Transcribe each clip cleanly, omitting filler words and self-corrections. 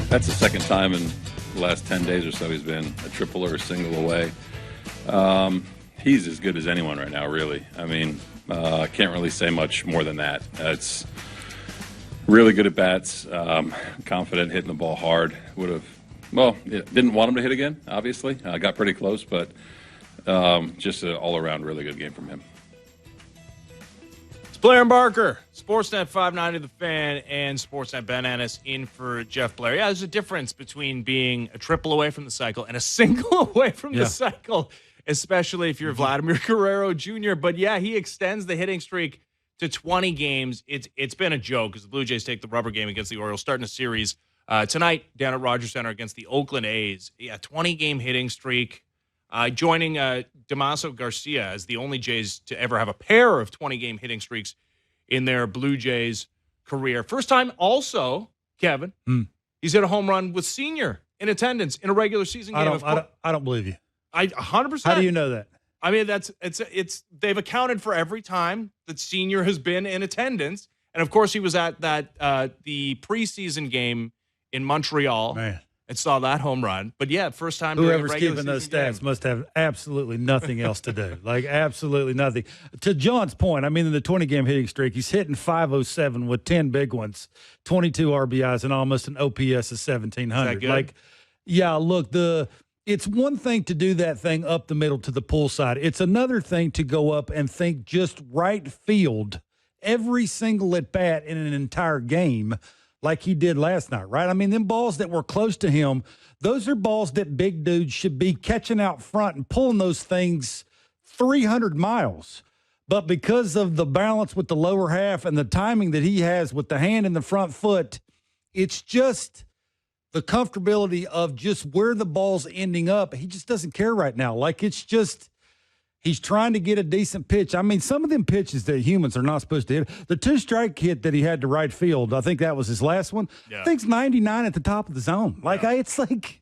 That's the second time in the last 10 days or so he's been a triple or a single away. He's as good as anyone right now, really. I mean, I can't really say much more than that. It's really good at bats, confident, hitting the ball hard. Didn't want him to hit again, obviously. Got pretty close, but just an all-around really good game from him. It's Blair and Barker, Sportsnet 590 The Fan, and Sportsnet Ben Ennis in for Jeff Blair. Yeah, there's a difference between being a triple away from the cycle and a single away from the cycle, especially if you're Vladimir Guerrero Jr. But, yeah, he extends the hitting streak to 20 games. It's been a joke because the Blue Jays take the rubber game against the Orioles, starting a series tonight down at Rogers Center against the Oakland A's. Yeah, 20-game hitting streak. Joining Damaso Garcia as the only Jays to ever have a pair of 20-game hitting streaks in their Blue Jays career. First time also, Kevin, he's hit a home run with Senior in attendance in a regular season game. I don't believe you. 100%. How do you know that? I mean, it's they've accounted for every time that Senior has been in attendance. And, of course, he was at the preseason game in Montreal. Man. And saw that home run. But, yeah, first time. Whoever's keeping those stats must have absolutely nothing else to do. Like, absolutely nothing. To John's point, I mean, in the 20-game hitting streak, he's hitting .507 with 10 big ones, 22 RBIs, and almost an OPS of 1,700. Is that good? Like, yeah, look, it's one thing to do that thing up the middle to the pull side. It's another thing to go up and think just right field every single at-bat in an entire game, like he did last night, right? I mean, them balls that were close to him, those are balls that big dudes should be catching out front and pulling those things 300 miles. But because of the balance with the lower half and the timing that he has with the hand and the front foot, it's just the comfortability of just where the ball's ending up. He just doesn't care right now. Like, it's just – he's trying to get a decent pitch. I mean, some of them pitches that humans are not supposed to hit. The two-strike hit that he had to right field, I think that was his last one. Yeah. I think it's 99 at the top of the zone. Like, it's like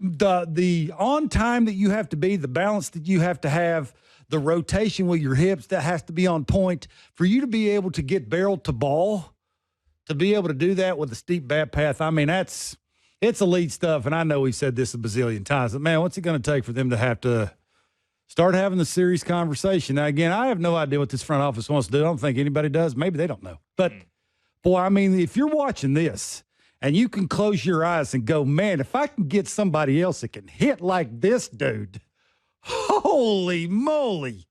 the on time that you have to be, the balance that you have to have, the rotation with your hips that has to be on point for you to be able to get barrel to ball, to be able to do that with a steep bat path. I mean, it's elite stuff, and I know we've said this a bazillion times, but, man, what's it going to take for them to have to start having the serious conversation? Now, again, I have no idea what this front office wants to do. I don't think anybody does. Maybe they don't know. But, boy, I mean, if you're watching this and you can close your eyes and go, man, if I can get somebody else that can hit like this dude, holy moly.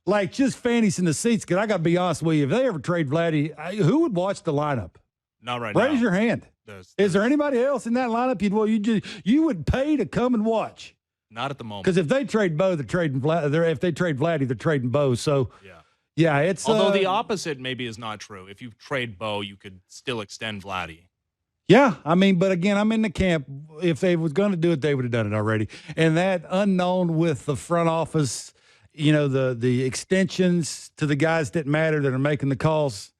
Like, just fannies in the seats. Because I got to be honest with you, if they ever trade Vladdy, who would watch the lineup? Not right now. Raise your hand. Is there anybody else in that lineup you would pay to come and watch? Not at the moment. Because if they trade Bo, they're trading Vlad. If they trade Vladdy, they're trading Bo. So, yeah, it's although the opposite maybe is not true. If you trade Bo, you could still extend Vladdy. Yeah, I mean, but again, I'm in the camp. If they was going to do it, they would have done it already. And that unknown with the front office, the extensions to the guys that matter that are making the calls,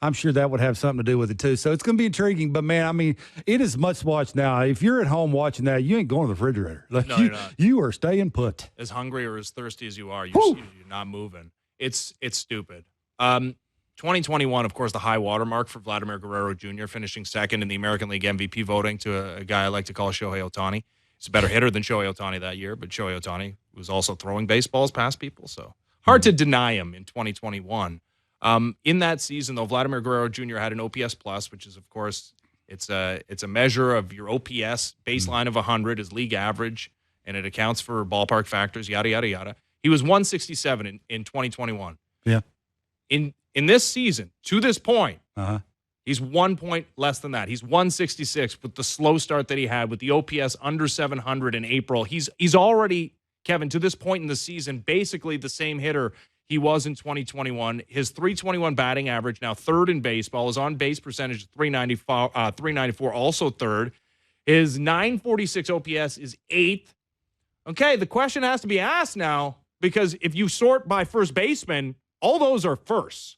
I'm sure that would have something to do with it too. So it's going to be intriguing. But, man, I mean, it is much watched now. If you're at home watching that, you ain't going to the refrigerator. Like, no, you're not. You are staying put. As hungry or as thirsty as you are, you're not moving. It's stupid. 2021, of course, the high watermark for Vladimir Guerrero Jr., finishing second in the American League MVP voting to a guy I like to call Shohei Ohtani. He's a better hitter than Shohei Ohtani that year, but Shohei Ohtani was also throwing baseballs past people. So hard to deny him in 2021. In that season, though, Vladimir Guerrero Jr. had an OPS plus, which is, of course, it's a measure of your OPS. Baseline of 100 is league average, and it accounts for ballpark factors, yada, yada, yada. He was 167 in 2021. Yeah. In this season, to this point, he's 1 point less than that. He's 166 with the slow start that he had, with the OPS under 700 in April. He's already, Kevin, to this point in the season, basically the same hitter he was in 2021. His .321 batting average, now third in baseball. His on-base percentage is 394, also third. His .946 OPS is eighth. Okay, the question has to be asked now, because if you sort by first baseman, all those are firsts.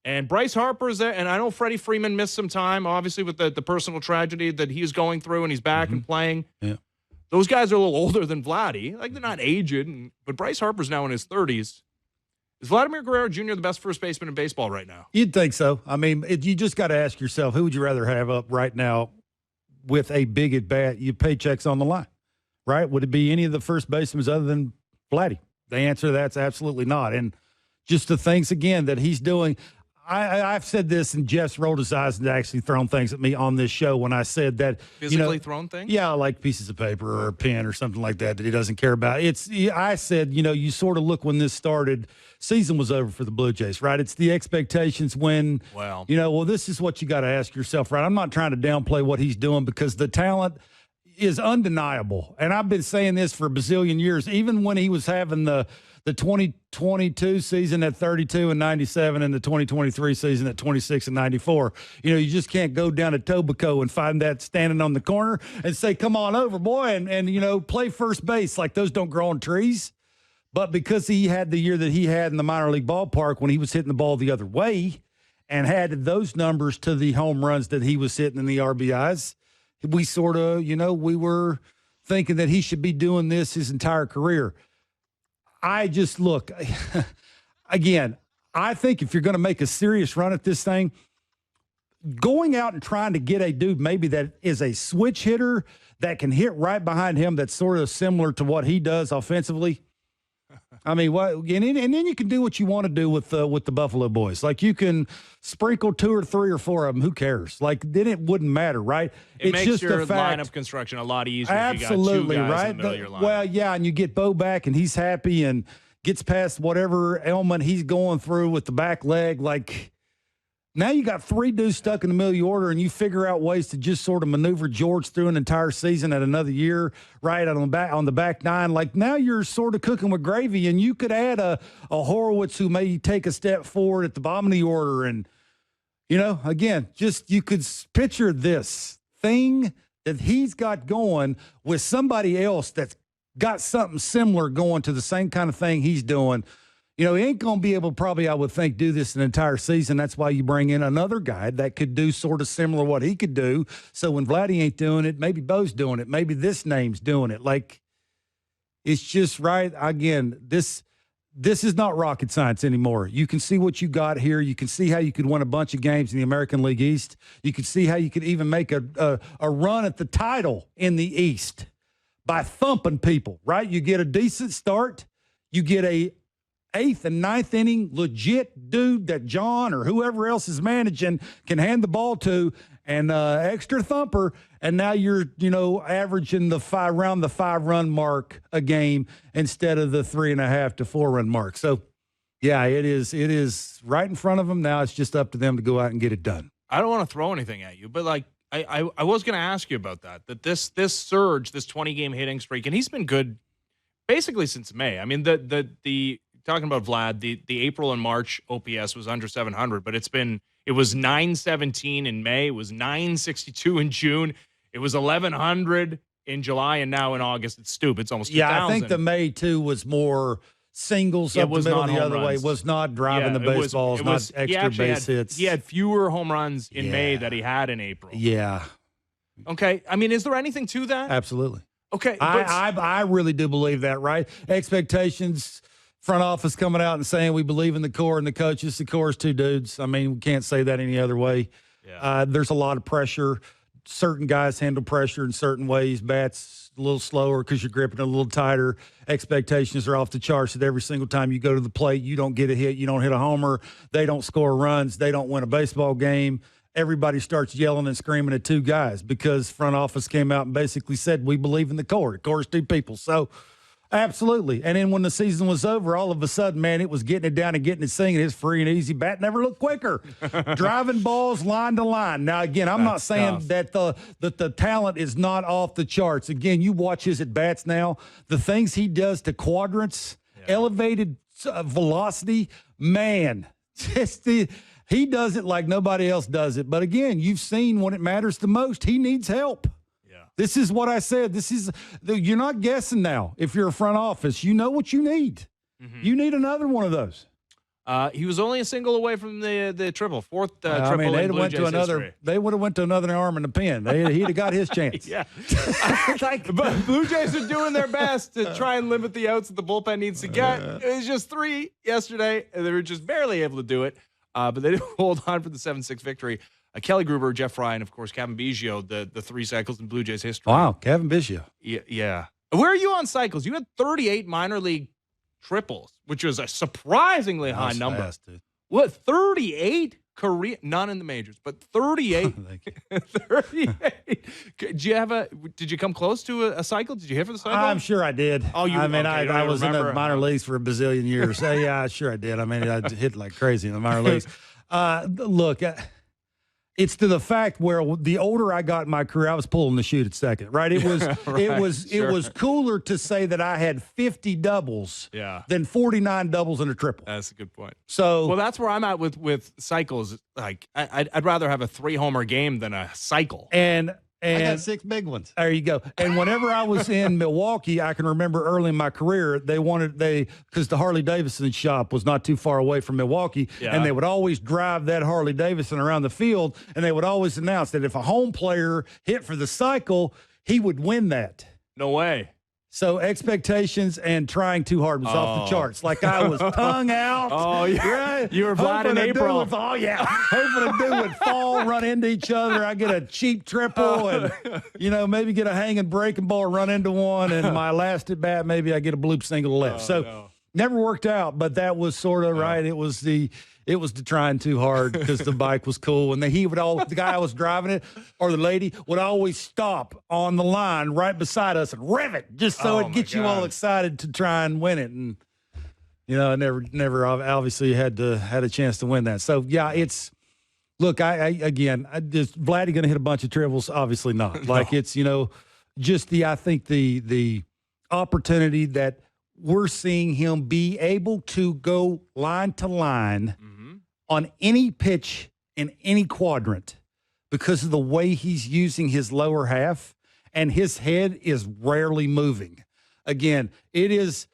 And Bryce Harper's there, and I know Freddie Freeman missed some time, obviously, with the personal tragedy that he's going through, and he's back and playing. Yeah. Those guys are a little older than Vladdy. Like, they're not aged, but Bryce Harper's now in his 30s. Is Vladimir Guerrero Jr. the best first baseman in baseball right now? You'd think so. I mean, you just got to ask yourself, who would you rather have up right now with a big at bat, your paycheck's on the line, right? Would it be any of the first basemen other than Vladdy? The answer to that's absolutely not. And just the things, again, that he's doing. I've said this, and Jeff's rolled his eyes and actually thrown things at me on this show when I said that. Physically thrown things? Yeah, like pieces of paper or a pen or something like that he doesn't care about. I said, you sort of look when this started, season was over for the Blue Jays, right? It's the expectations when, this is what you got to ask yourself, right? I'm not trying to downplay what he's doing because the talent is undeniable. And I've been saying this for a bazillion years, even when he was having the 2022 season at 32 and 97 and the 2023 season at 26 and 94. You just can't go down to Tobico and find that standing on the corner and say, come on over, boy, and play first base. Like those don't grow on trees. But because he had the year that he had in the minor league ballpark when he was hitting the ball the other way and had those numbers to the home runs that he was hitting in the RBIs, we sort of, we were thinking that he should be doing this his entire career. I just look, again, I think if you're going to make a serious run at this thing, going out and trying to get a dude maybe that is a switch hitter that can hit right behind him that's sort of similar to what he does offensively. I mean, and then you can do what you want to do with the Buffalo boys. Like you can sprinkle 2 or 3 or 4 of them. Who cares? Like then it wouldn't matter, right? It makes just your lineup construction a lot easier. Absolutely, if you got 2 guys right? in the middle of your lineup. Well, yeah, and you get Bo back, and he's happy and gets past whatever ailment he's going through with the back leg. Like now you got 3 dudes stuck in the middle of your order, and you figure out ways to just sort of maneuver George through an entire season at another year, right, on the back 9. Like now you're sort of cooking with gravy, and you could add a Horowitz who may take a step forward at the bottom of the order. And, again, just you could picture this thing that he's got going with somebody else that's got something similar going to the same kind of thing he's doing. He ain't going to be able to probably, I would think, do this an entire season. That's why you bring in another guy that could do sort of similar what he could do. So when Vladdy ain't doing it, maybe Bo's doing it. Maybe this name's doing it. Like, it's just right. Again, this is not rocket science anymore. You can see what you got here. You can see how you could win a bunch of games in the American League East. You can see how you could even make a run at the title in the East by thumping people, right? You get a decent start. You get a 8th and 9th inning legit dude that John or whoever else is managing can hand the ball to, and extra thumper, and now you're averaging the 5-run mark a game instead of the 3.5 to 4-run mark. So yeah, it is right in front of them now. It's just up to them to go out and get it done. I don't want to throw anything at you, but like I was going to ask you about that this surge, this 20-game hitting streak, and he's been good basically since May. I mean, the talking about Vlad, the April and March OPS was under 700, but it was 917 in May, it was 962 in June, it was 1100 in July, and now in August it's stupid. It's almost 2,000. I think the May too was more singles up the middle the other way. It was not driving the baseballs, not extra base hits. He had fewer home runs in May that he had in April. Yeah. Okay. I mean, is there anything to that? Absolutely. Okay. I really do believe that, right? Expectations, front office coming out and saying we believe in the core and the coaches. The core is 2 dudes. I mean, we can't say that any other way. Yeah. There's a lot of pressure. Certain guys handle pressure in certain ways. Bats a little slower because you're gripping a little tighter. Expectations are off the charts that every single time you go to the plate, you don't get a hit, you don't hit a homer, they don't score runs, they don't win a baseball game. Everybody starts yelling and screaming at 2 guys because front office came out and basically said, we believe in the core. The core is 2 people. So absolutely. And then when the season was over, all of a sudden, man, it was getting it down and getting it singing. It's free and easy. Bat never looked quicker. Driving balls line to line. Now, again, I'm not saying that the talent is not off the charts. Again, you watch his at bats now. The things he does to quadrants, elevated velocity, man, he does it like nobody else does it. But again, you've seen when it matters the most, he needs help. This is what I said. You're not guessing now. If you're a front office, you know what you need. Mm-hmm. You need another one of those. He was only a single away from the triple, 4th triple. I mean, in Blue Jays history. They would have went to another arm in the pen. He'd have got his chance. Yeah, but Blue Jays are doing their best to try and limit the outs that the bullpen needs to get. It was just 3 yesterday, and they were just barely able to do it. But they did hold on for the 7-6 victory. Kelly Gruber, Jeff Fry, and of course Kevin Biggio, the three cycles in Blue Jays history. Wow, Kevin Biggio. Yeah. Where are you on cycles? You had 38 minor league triples, which was a surprisingly high number. Fast, dude. What, 38? Korea, none in the majors, but 38. 38. Did you come close to a cycle? Did you hit for the cycle? I'm sure I did. Oh, I was in the minor leagues for a bazillion years. Yeah, sure I did. I mean, I hit like crazy in the minor leagues. Look, it's to the fact where the older I got in my career, I was pulling the chute at second, right? It was it was cooler to say that I had 50 doubles than 49 doubles and a triple. That's a good point. So, well, that's where I'm at with cycles. Like, I'd rather have a 3-homer game than a cycle. And I got 6 big ones. There you go. And whenever I was in Milwaukee, I can remember early in my career, because the Harley Davidson shop was not too far away from Milwaukee, and they would always drive that Harley Davidson around the field, and they would always announce that if a home player hit for the cycle, he would win that. No way. So expectations and trying too hard was off the charts. Like I was tongue out. Oh, yeah. Right? You were Vlad in April. Hoping a dude would fall, run into each other. I get a cheap triple and, maybe get a hanging breaking ball, run into one. And my last at bat, maybe I get a bloop single left. Never worked out, but that was sort of right. It was the trying too hard because the bike was cool. And the guy I was driving it or the lady would always stop on the line right beside us and rev it just so it gets you all excited to try and win it. And, I never obviously had a chance to win that. So, yeah, look, is Vladdy going to hit a bunch of triples? Obviously not. Like it's, I think the opportunity that we're seeing him be able to go line to line on any pitch in any quadrant because of the way he's using his lower half, and his head is rarely moving. Again, it is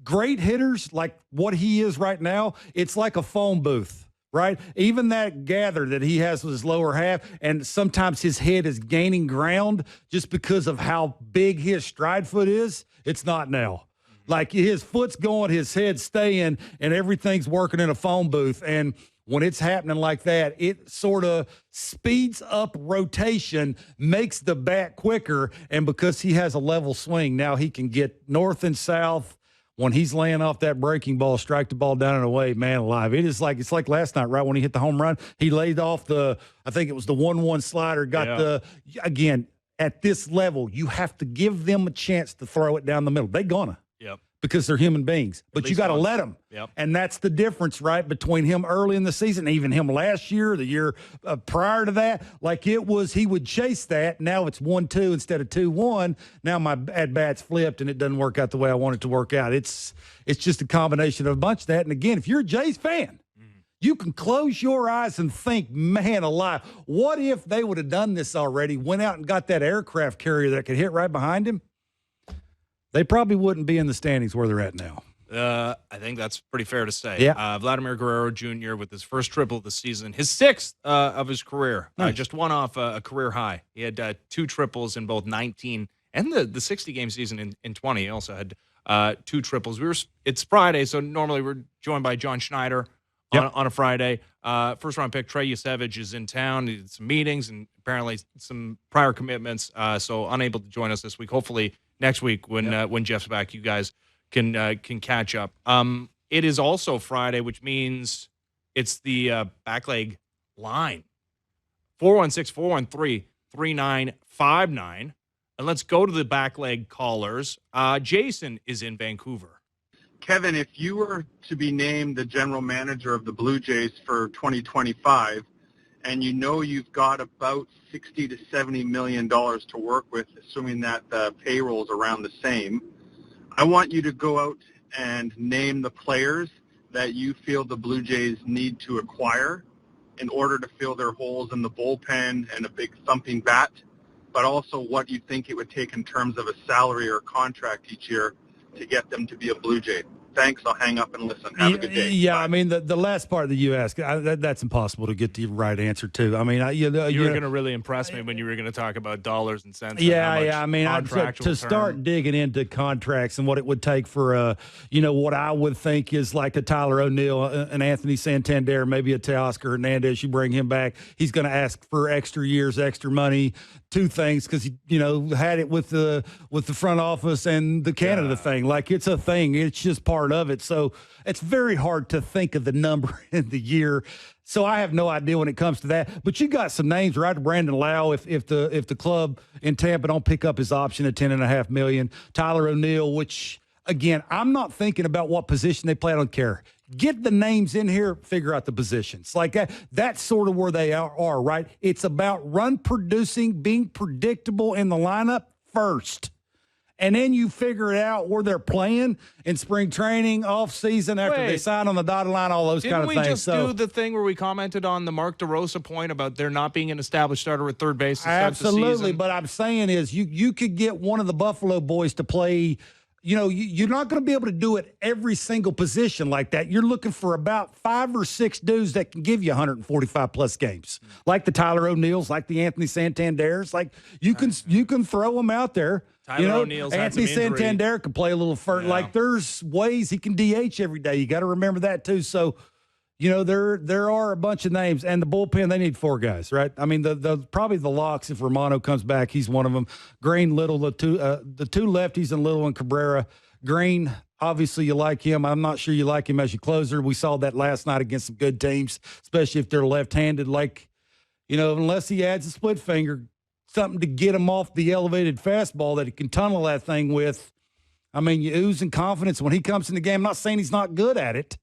great hitters like what he is right now. It's like a phone booth, right? Even that gather that he has with his lower half, and sometimes his head is gaining ground just because of how big his stride foot is. It's not now. Like his foot's going, his head's staying, and everything's working in a phone booth. And when it's happening like that, it sort of speeds up rotation, makes the bat quicker. And because he has a level swing, now he can get north and south. When he's laying off that breaking ball, strike the ball down and away, man alive. It's like last night, right? When he hit the home run, he laid off I think it was the 1-1 slider, again, at this level, you have to give them a chance to throw it down the middle. They're gonna. Yep. Because they're human beings. But you got to let them. Yep. And that's the difference, right, between him early in the season, even him last year, the year prior to that. Like he would chase that. Now it's 1-2 instead of 2-1. Now my at-bat's flipped and it doesn't work out the way I want it to work out. It's just a combination of a bunch of that. And again, if you're a Jays fan, you can close your eyes and think, man alive, what if they would have done this already, went out and got that aircraft carrier that could hit right behind him? They probably wouldn't be in the standings where they're at now. I think that's pretty fair to say. Yeah. Vladimir Guerrero Jr. with his first triple of the season, his 6th of his career. Nice. Just one off a career high. He had 2 triples in both 19 and the 60-game season in 20. He also had 2 triples. It's Friday, so normally we're joined by John Schneider on a Friday. First-round pick Trey Yusevich is in town. He had some meetings and apparently some prior commitments, so unable to join us this week. Hopefully next week when Jeff's back, you guys can catch up. It is also Friday, which means it's the back leg line. 416-413-3959. And let's go to the back leg callers. Jason is in Vancouver. Kevin, if you were to be named the general manager of the Blue Jays for 2025, and you've got about $60 to $70 million to work with, assuming that the payroll is around the same, I want you to go out and name the players that you feel the Blue Jays need to acquire in order to fill their holes in the bullpen and a big thumping bat, but also what you think it would take in terms of a salary or contract each year to get them to be a Blue Jay. Thanks. I'll hang up and listen. Have a good day. Yeah, Bye. I mean, the last part that you asked, that's impossible to get the right answer to. I mean, you were going to really impress me when you were going to talk about dollars and cents. Yeah, and I mean, to start digging into contracts and what it would take for, what I would think is like a Tyler O'Neill, an Anthony Santander, maybe a Teoscar Hernandez. You bring him back, he's going to ask for extra years, extra money, two things because he, had it with the front office and the Canada thing. Like it's a thing. It's just part of it. So it's very hard to think of the number in the year. So I have no idea when it comes to that. But you got some names, right? Brandon Lau, if the club in Tampa don't pick up his option at $10.5 million. Tyler O'Neill, which again, I'm not thinking about what position they play. I don't care. Get the names in here, figure out the positions. Like that's sort of where they are, right? It's about run producing, being predictable in the lineup first. And then you figure it out where they're playing in spring training, off season, after they sign on the dotted line, all those kind of things. Didn't we just do the thing where we commented on the Mark DeRosa point about there not being an established starter at third base to start the season? Absolutely, but I'm saying is you could get one of the Buffalo boys to play. You're not going to be able to do it every single position like that. You're looking for about 5 or 6 dudes that can give you 145-plus games, like the Tyler O'Neills, like the Anthony Santanders. Like you can throw them out there. Tyler O'Neill's Anthony Santander can play a little further. Yeah. Like there's ways he can DH every day. You got to remember that too. So, there are a bunch of names, and the bullpen, they need 4 guys, right? I mean, the probably the locks, if Romano comes back, he's one of them. Green, Little, the two lefties, and Little and Cabrera. Green, obviously you like him. I'm not sure you like him as your closer. We saw that last night against some good teams, especially if they're left-handed. Like, unless he adds a split finger, something to get him off the elevated fastball that he can tunnel that thing with. I mean, you oozing confidence when he comes in the game. I'm not saying he's not good at it.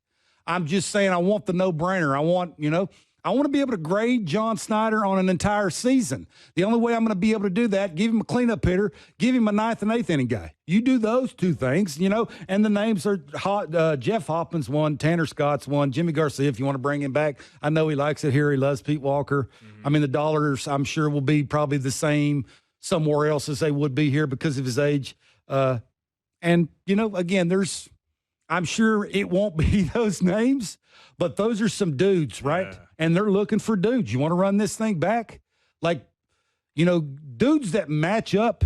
I'm just saying I want the no-brainer. I want to be able to grade John Snyder on an entire season. The only way I'm going to be able to do that, give him a cleanup hitter, give him a 9th and 8th inning guy. You do those 2 things, and the names are hot. Jeff Hoffman's one, Tanner Scott's one, Jimmy Garcia, if you want to bring him back. I know he likes it here. He loves Pete Walker. Mm-hmm. I mean, the dollars, I'm sure, will be probably the same somewhere else as they would be here because of his age. And, again, I'm sure it won't be those names, but those are some dudes, right? Yeah. And they're looking for dudes. You want to run this thing back? Like, dudes that match up,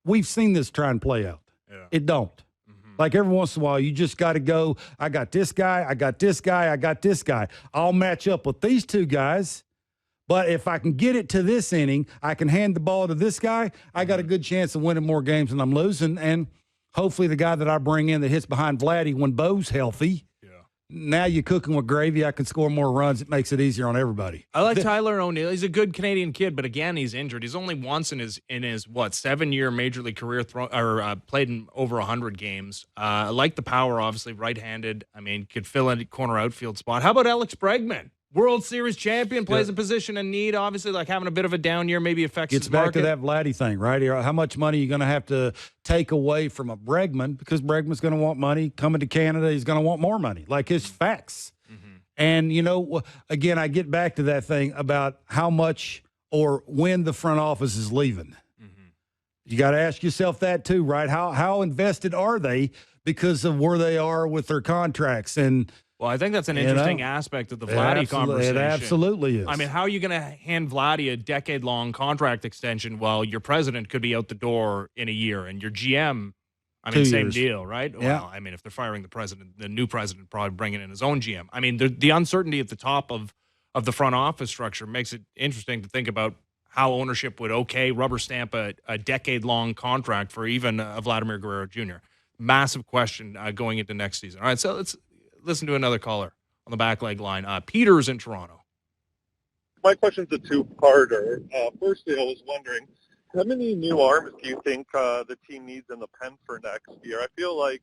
we've seen this try and play out. Yeah. It don't. Mm-hmm. Like every once in a while, you just got to go, I got this guy, I got this guy, I got this guy. I'll match up with these 2 guys, but if I can get it to this inning, I can hand the ball to this guy, I got a good chance of winning more games than I'm losing. And hopefully the guy that I bring in that hits behind Vladdy when Bo's healthy, now you're cooking with gravy. I can score more runs. It makes it easier on everybody. I like Tyler O'Neill. He's a good Canadian kid, but again, he's injured. He's only once in his 7-year major league career played in over 100 games. I like the power, obviously, right-handed. I mean, could fill a corner outfield spot. How about Alex Bregman? World Series champion, plays a position in need, obviously, like having a bit of a down year maybe affects his market. Gets back to that Vladdy thing, right? How much money are you going to have to take away from a Bregman? Because Bregman's going to want money. Coming to Canada, he's going to want more money. Like his facts. Mm-hmm. And, again, I get back to that thing about how much or when the front office is leaving. Mm-hmm. You got to ask yourself that too, right? How invested are they because of where they are with their contracts? And well, I think that's an interesting aspect of the Vladdy conversation. It absolutely is. I mean, how are you going to hand Vladdy a decade-long contract extension while your president could be out the door in a year and your GM, I mean, same deal, right? Yeah. Well, I mean, if they're firing the president, the new president probably bringing in his own GM. I mean, the uncertainty at the top of the front office structure makes it interesting to think about how ownership would rubber stamp a decade-long contract for even Vladimir Guerrero Jr. Massive question going into next season. All right, so let's listen to another caller on the back leg line. Peter's in Toronto. My question's a 2-parter. Firstly, I was wondering, how many new arms do you think the team needs in the pen for next year? I feel like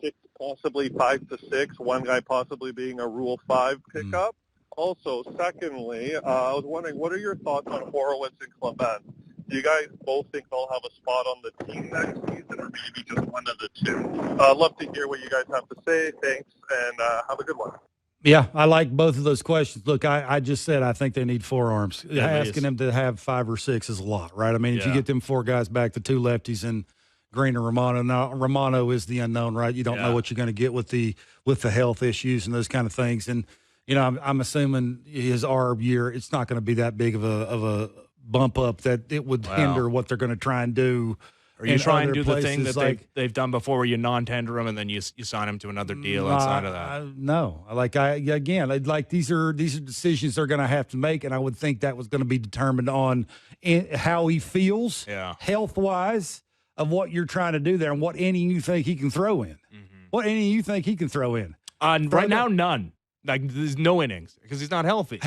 6, possibly 5 to 6, one guy possibly being a Rule 5 pickup. Also, secondly, I was wondering, what are your thoughts on Horowitz and Clement? Do you guys both think they'll have a spot on the team next season, or maybe just one of the 2? I'd love to hear what you guys have to say. Thanks, and have a good one. Yeah, I like both of those questions. Look, I just said I think they need 4 arms. Asking them to have 5 or 6 is a lot, right? I mean, if you get them 4 guys back, the 2 lefties and Green or Romano. Now, Romano is the unknown, right? You don't know what you're going to get with the health issues and those kind of things. And, I'm assuming his ARB year, it's not going to be that big of a bump up that it would hinder what they're going to try and do. Or you try and do the thing that they've done before where you non-tender them and then you sign them to another deal outside of that. No. These are decisions they're going to have to make, and I would think that was going to be determined on how he feels health-wise of what you're trying to do there and what inning you think he can throw in. Mm-hmm. What inning you think he can throw in? Right now, none. Like, there's no innings because he's not healthy.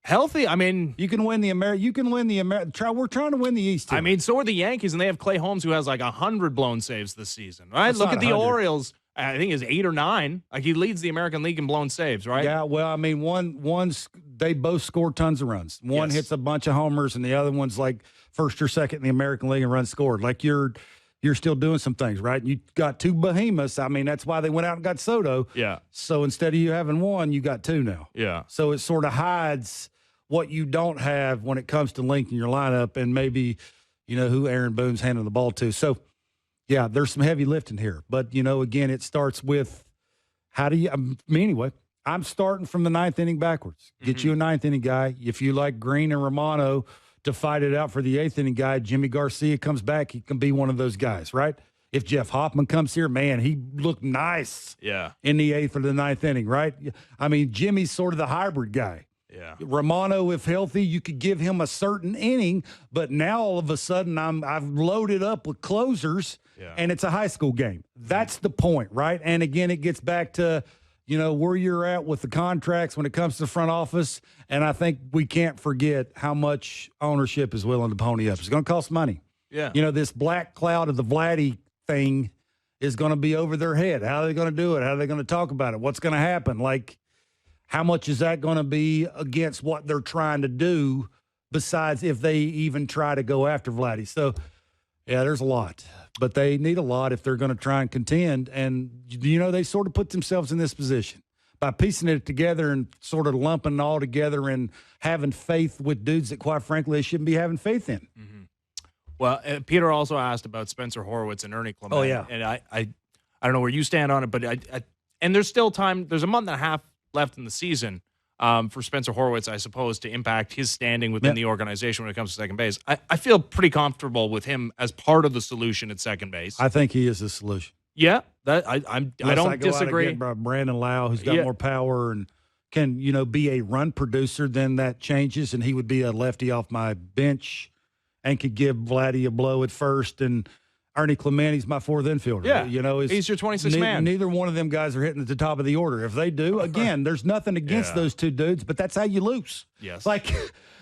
Healthy, I mean, you can win the American. You can win the American. We're trying to win the East. Too. I mean, so are the Yankees, and they have Clay Holmes, who has like 100 blown saves this season. Right? Look at the Orioles. I think it's 8 or 9. Like, he leads the American League in blown saves, right? Yeah. Well, I mean, they both score tons of runs. One hits a bunch of homers, and the other one's like first or second in the American League in runs scored. Like you're still doing some things, right? You got 2 behemoths. I mean, that's why they went out and got Soto. Yeah. So instead of you having 1, you got 2 now. Yeah. So it sort of hides what you don't have when it comes to linking your lineup and maybe, who Aaron Boone's handing the ball to. So, yeah, there's some heavy lifting here. But, again, it starts with anyway, I'm starting from the 9th inning backwards. Get you a 9th inning guy. If you like Green and Romano to fight it out for the 8th inning guy, Jimmy Garcia comes back, he can be one of those guys, right? If Jeff Hoffman comes here, man, he looked nice in the 8th or the 9th inning, right? I mean, Jimmy's sort of the hybrid guy. Yeah. Romano, if healthy, you could give him a certain inning, but now all of a sudden I've loaded up with closers, and it's a high school game. That's the point, right? And again, it gets back to, where you're at with the contracts when it comes to the front office, and I think we can't forget how much ownership is willing to pony up. It's going to cost money. Yeah. This black cloud of the Vladdy thing is going to be over their head. How are they going to do it? How are they going to talk about it? What's going to happen? Like, how much is that going to be against what they're trying to do besides if they even try to go after Vladdy? So, yeah, there's a lot. But they need a lot if they're going to try and contend. And, they sort of put themselves in this position by piecing it together and sort of lumping it all together and having faith with dudes that, quite frankly, they shouldn't be having faith in. Mm-hmm. Well, Peter also asked about Spencer Horwitz and Ernie Clement. Oh, yeah. And I don't know where you stand on it, but and there's still time. There's a month and a half left in the season for Spencer Horwitz, I suppose, to impact his standing within the organization when it comes to second base. I feel pretty comfortable with him as part of the solution at second base. I think he is the solution. Yeah, I don't disagree. Brandon Lau, who's got more power and can be a run producer, then that changes, and he would be a lefty off my bench and could give Vladdy a blow at first. And Ernie Clement, he's my 4th infielder. Yeah, he's your 26th man. Neither one of them guys are hitting at the top of the order. If they do, again, there's nothing against those 2 dudes, but that's how you lose. Yes. Like,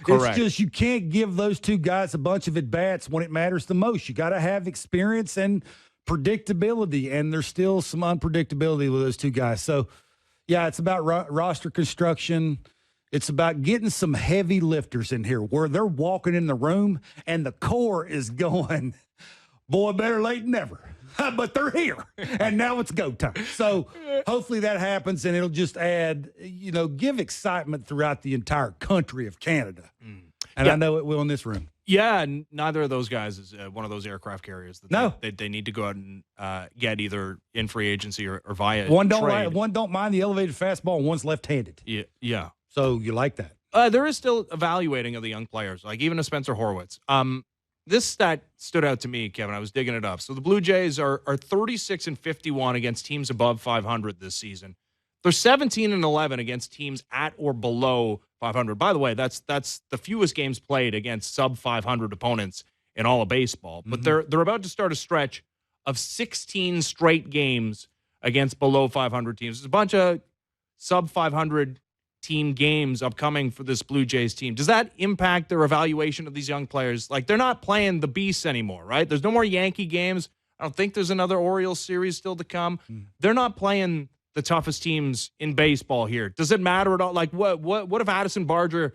it's just you can't give those 2 guys a bunch of at-bats when it matters the most. You got to have experience and predictability, and there's still some unpredictability with those 2 guys. So, yeah, it's about roster construction. It's about getting some heavy lifters in here where they're walking in the room and the core is going, boy, better late than never. But they're here, and now it's go time. So hopefully that happens, and it'll just add, give excitement throughout the entire country of Canada. And I know it will in this room. Yeah, and neither of those guys is one of those aircraft carriers that they need to go out and get either in free agency or via trade. One don't mind the elevated fastball, and one's left-handed. Yeah. So you like that? There is still evaluating of the young players, like even a Spencer Horwitz. This stat stood out to me, Kevin. I was digging it up. So the Blue Jays are 36-51 against teams above 500 this season. They're 17-11 against teams at or below 500. By the way, that's the fewest games played against sub 500 opponents in all of baseball. But they're about to start a stretch of 16 straight games against below 500 teams. There's a bunch of sub 500 team games upcoming for this Blue Jays team. Does that impact their evaluation of these young players? Like, they're not playing the beasts anymore, right? There's no more Yankee games. I don't think there's another Orioles series still to come. They're not playing the toughest teams in baseball here. Does it matter at all? Like, what if Addison Barger,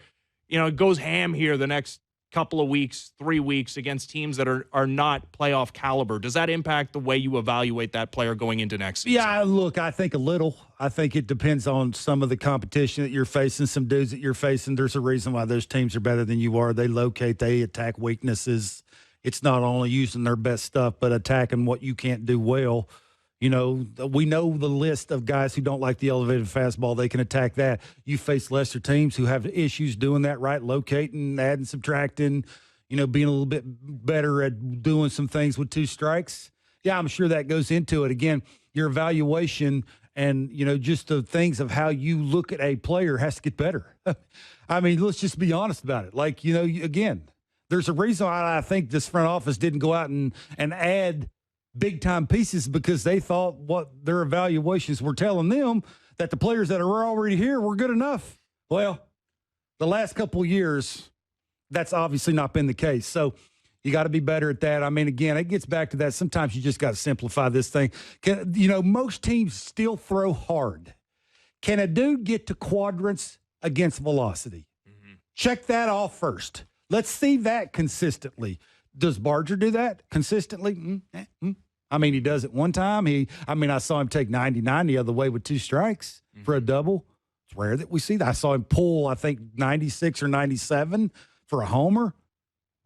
goes ham here the next couple of weeks, 3 weeks against teams that are not playoff caliber? Does that impact the way you evaluate that player going into next season? Yeah, look, I think a little. I think it depends on some of the competition that you're facing, some dudes that you're facing. There's a reason why those teams are better than you are. They locate, they attack weaknesses. it's not only using their best stuff, but attacking what you can't do well. You know, we know the list of guys who don't like the elevated fastball. They can attack that. You face lesser teams who have issues doing that, right? Locating, adding, subtracting, you know, being a little bit better at doing some things with 2 strikes. Yeah, I'm sure that goes into it. Again, your evaluation and, you know, just the things of how you look at a player has to get better. I mean, let's just be honest about it. Like, you know, again, there's a reason why I think this front office didn't go out and add big-time pieces, because they thought what their evaluations were telling them that the players that are already here were good enough. Well, the last couple of years, that's obviously not been the case. So you got to be better at that. I mean, again, it gets back to that. Sometimes you just got to simplify this thing. You know, most teams still throw hard. Can a dude get to quadrants against velocity? Mm-hmm. Check that off first. Let's see that consistently. Does Barger do that consistently? I mean, he does it one time. I saw him take 99 the other way with 2 strikes for a double. It's rare that we see that. I saw him pull, I think, 96 or 97 for a homer.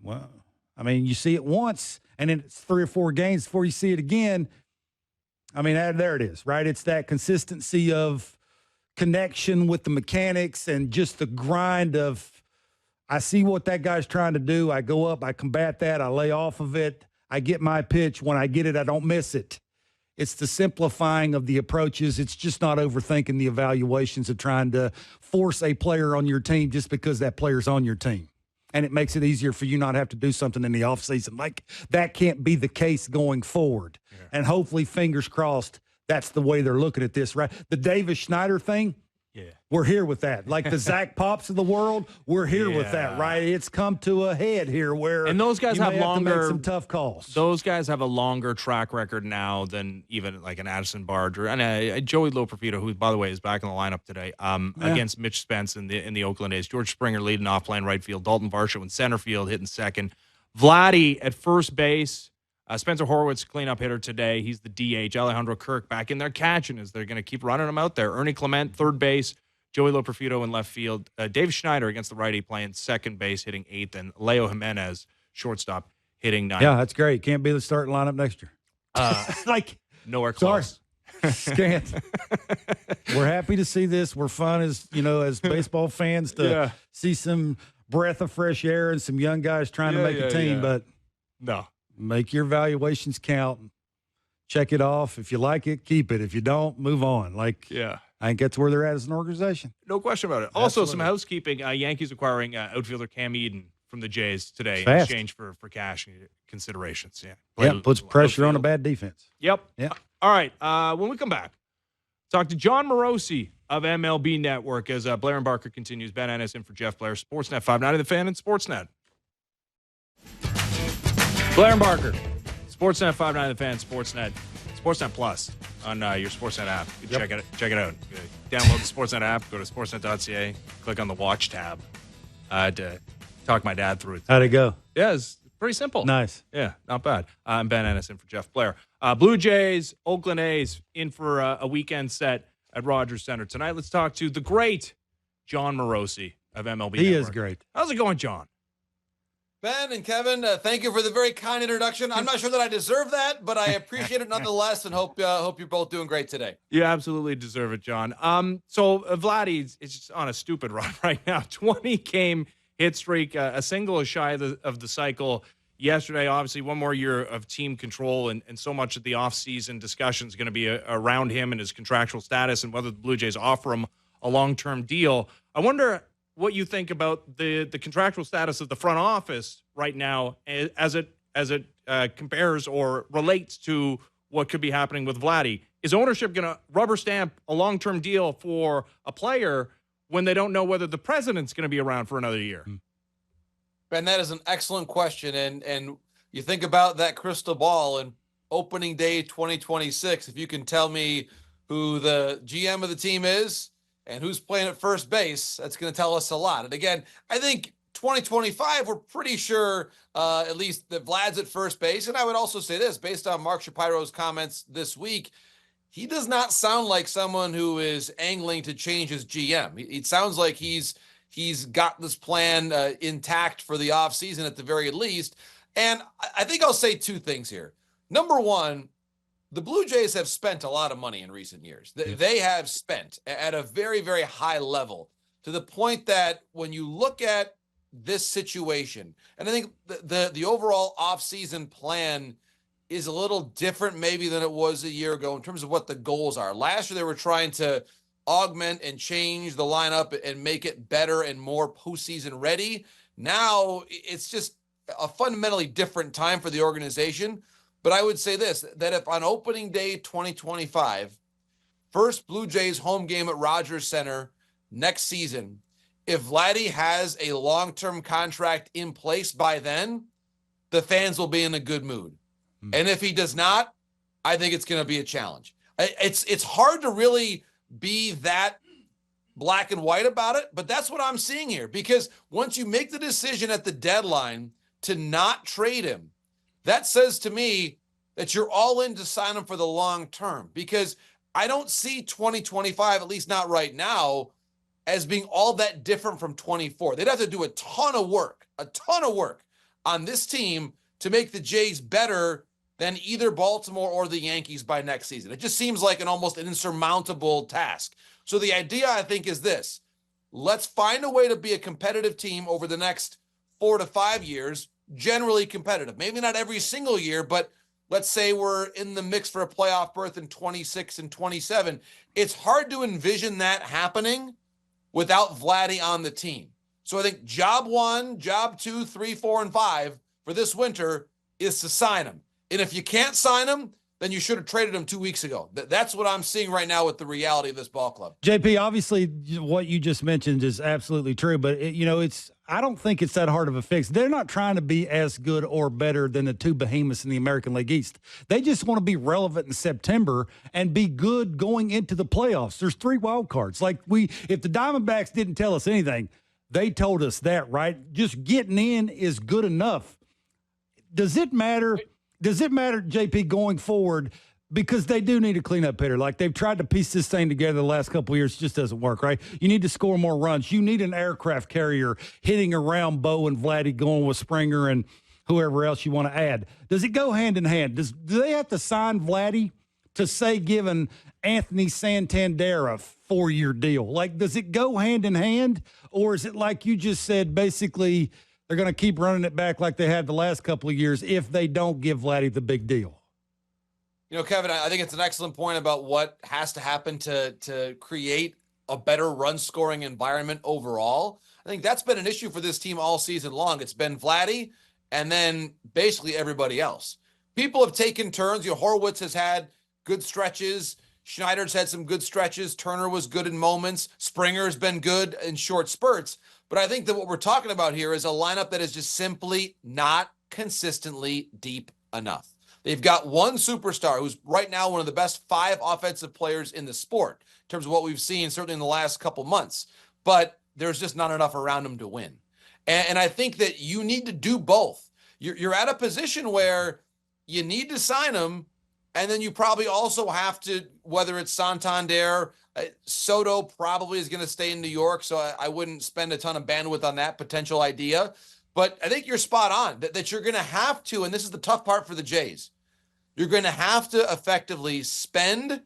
Well, I mean, you see it once, and then it's 3 or 4 games before you see it again. I mean, there it is, right? It's that consistency of connection with the mechanics and just the grind of, I see what that guy's trying to do. I go up, I combat that, I lay off of it. I get my pitch. When I get it, I don't miss it. It's the simplifying of the approaches. It's just not overthinking the evaluations of trying to force a player on your team just because that player's on your team. And it makes it easier for you not have to do something in the offseason. Like, that can't be the case going forward. Yeah. And hopefully, fingers crossed, that's the way they're looking at this, right? The Davis Schneider thing, yeah, we're here with that. Like the Zach Pops of the world, we're here with that, right? It's come to a head here where, and those guys have longer, to make some tough calls. Those guys have a longer track record now than even like an Addison Barger and Joey Loperfido, who, by the way, is back in the lineup today against Mitch Spence in the Oakland A's. George Springer leading off, playing right field. Dalton Varsho in center field, hitting second. Vladdy at first base. Spencer Horwitz, cleanup hitter today. He's the DH. Alejandro Kirk back in there catching as they're going to keep running him out there. Ernie Clement, third base. Joey Loperfido in left field. Dave Schneider against the righty playing second base, hitting 8th. And Leo Jimenez, shortstop, hitting 9th. Yeah, that's great. Can't be the starting lineup next year. Like, nowhere close. Scant. We're happy to see this. We're fun as baseball fans to see some breath of fresh air and some young guys trying to make a team. But no. Make your evaluations count. Check it off. If you like it, keep it. If you don't, move on. I think that's where they're at as an organization. No question about it. Absolutely. Also, some housekeeping. Yankees acquiring outfielder Cam Eden from the Jays today in exchange for cash considerations. Yeah, puts pressure on a bad defense. Yep. All right. When we come back, talk to Jon Morosi of MLB Network as Blair and Barker continues. Ben Ennis in for Jeff Blair. Sportsnet 590 The Fan and Sportsnet. Blair and Barker, Sportsnet 590 The Fan, Sportsnet Plus on your Sportsnet app. You can check it out. Download the Sportsnet app, go to sportsnet.ca, click on the Watch tab. I had to talk my dad through it. How'd it go? Yeah, it's pretty simple. Nice. Yeah, not bad. I'm Ben Ennis in for Jeff Blair. Blue Jays, Oakland A's in for a weekend set at Rogers Center tonight. Let's talk to the great Jon Morosi of MLB He Network. is great. How's it going, John? Ben and Kevin, thank you for the very kind introduction. I'm not sure that I deserve that, but I appreciate it nonetheless, and hope you're both doing great today. You absolutely deserve it, John. So Vladdy is just on a stupid run right now. 20-game hit streak, a single shy of the cycle yesterday. Obviously, one more year of team control, and so much of the offseason discussion is going to be around him and his contractual status and whether the Blue Jays offer him a long-term deal. I wonder what you think about the contractual status of the front office right now as it compares or relates to what could be happening with Vladdy. Is ownership going to rubber stamp a long-term deal for a player when they don't know whether the president's going to be around for another year? Ben, that is an excellent question. And you think about that crystal ball and opening day 2026, if you can tell me who the GM of the team is and who's playing at first base, that's going to tell us a lot. And again, I think 2025, we're pretty sure at least that Vlad's at first base. And I would also say this, based on Mark Shapiro's comments this week, he does not sound like someone who is angling to change his GM. It sounds like he's he's got this plan intact for the offseason at the very least. And I think I'll say two things here. Number one, the Blue Jays have spent a lot of money in recent years. They have spent at a very, very high level, to the point that when you look at this situation, and I think the overall offseason plan is a little different maybe than it was a year ago in terms of what the goals are. Last year, they were trying to augment and change the lineup and make it better and more postseason ready. Now it's just a fundamentally different time for the organization. But I would say this, that if on opening day 2025, first Blue Jays home game at Rogers Center next season, if Vladdy has a long-term contract in place by then, the fans will be in a good mood. And if he does not, I think it's going to be a challenge. It's hard to really be that black and white about it, but that's what I'm seeing here. Because once you make the decision at the deadline to not trade him, that says to me that you're all in to sign him for the long term. Because I don't see 2025, at least not right now, as being all that different from 24. They'd have to do a ton of work on this team to make the Jays better than either Baltimore or the Yankees by next season. It just seems like an almost insurmountable task. So the idea, I think, is this. Let's find a way to be a competitive team over the next 4 to 5 years, generally competitive. Maybe not every single year, but let's say we're in the mix for a playoff berth in 26 and 27. It's hard to envision that happening without Vladdy on the team. So I think job 1, job 2, 3, 4, and 5 for this winter is to sign him. And if you can't sign him, then you should have traded him 2 weeks ago. That's what I'm seeing right now with the reality of this ball club. JP, obviously what you just mentioned is absolutely true, but I don't think it's that hard of a fix. They're not trying to be as good or better than the two behemoths in the American League East. They just want to be relevant in September and be good going into the playoffs. There's 3 wild cards. If the Diamondbacks didn't tell us anything, they told us that, right? Just getting in is good enough. Does it matter, JP, going forward? Because they do need a cleanup hitter. Like, they've tried to piece this thing together the last couple of years. It just doesn't work, right? You need to score more runs. You need an aircraft carrier hitting around Bo and Vladdy, going with Springer and whoever else you want to add. Does it go hand in hand? Do they have to sign Vladdy to, say, giving Anthony Santander a 4-year deal? Like, does it go hand in hand? Or is it like you just said, basically they're going to keep running it back like they had the last couple of years if they don't give Vladdy the big deal? Kevin, I think it's an excellent point about what has to happen to create a better run-scoring environment overall. I think that's been an issue for this team all season long. It's been Vladdy and then basically everybody else. People have taken turns. Horwitz has had good stretches. Schneider's had some good stretches. Turner was good in moments. Springer's been good in short spurts. But I think that what we're talking about here is a lineup that is just simply not consistently deep enough. They've got one superstar who's right now one of the best 5 offensive players in the sport in terms of what we've seen, certainly in the last couple months. But there's just not enough around him to win. And I think that you need to do both. You're at a position where you need to sign him, and then you probably also have to, whether it's Santander, Soto probably is going to stay in New York, so I wouldn't spend a ton of bandwidth on that potential idea. But I think you're spot on that you're going to have to, and this is the tough part for the Jays, you're going to have to effectively spend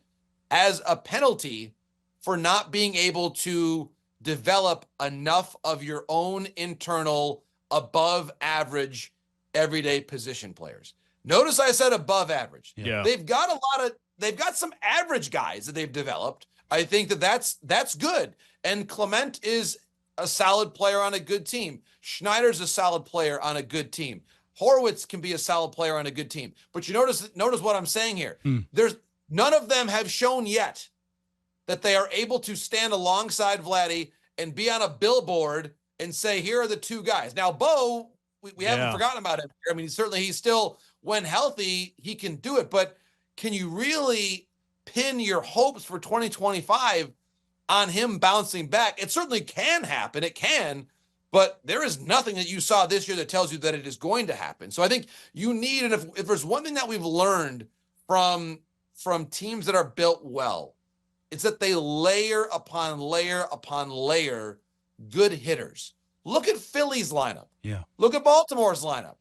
as a penalty for not being able to develop enough of your own internal above average everyday position players. Notice I said above average. Yeah. They've got some average guys that they've developed. I think that's good. And Clement is a solid player on a good team. Schneider's a solid player on a good team. Horwitz can be a solid player on a good team. But you notice what I'm saying here. There's none of them have shown yet that they are able to stand alongside Vladdy and be on a billboard and say, here are the 2 guys. Now, Bo, we haven't forgotten about him. I mean, certainly he's still, when healthy, he can do it. But can you really pin your hopes for 2025 on him bouncing back? It certainly can happen. It can. But there is nothing that you saw this year that tells you that it is going to happen. So I think you need, and if there's one thing that we've learned from teams that are built well, it's that they layer upon layer upon layer good hitters. Look at Philly's lineup. Yeah. Look at Baltimore's lineup.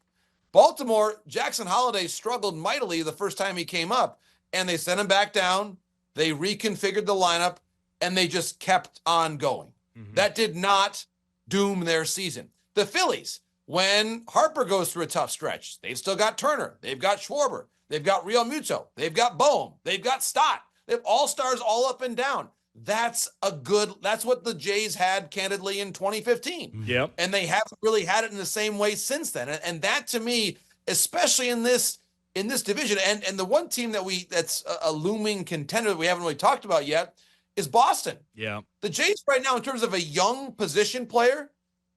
Baltimore, Jackson Holliday struggled mightily the first time he came up, and they sent him back down. They reconfigured the lineup, and they just kept on going. That did not doom their season. The Phillies, when Harper goes through a tough stretch, they've still got Turner. They've got Schwarber. They've got Real Muto. They've got Bohm. They've got Stott. They have all-stars all up and down. That's what the Jays had candidly in 2015. Yep. And they haven't really had it in the same way since then. And that to me, especially in this division, and the one team that's a looming contender that we haven't really talked about yet is Boston. Yeah. The Jays right now, in terms of a young position player,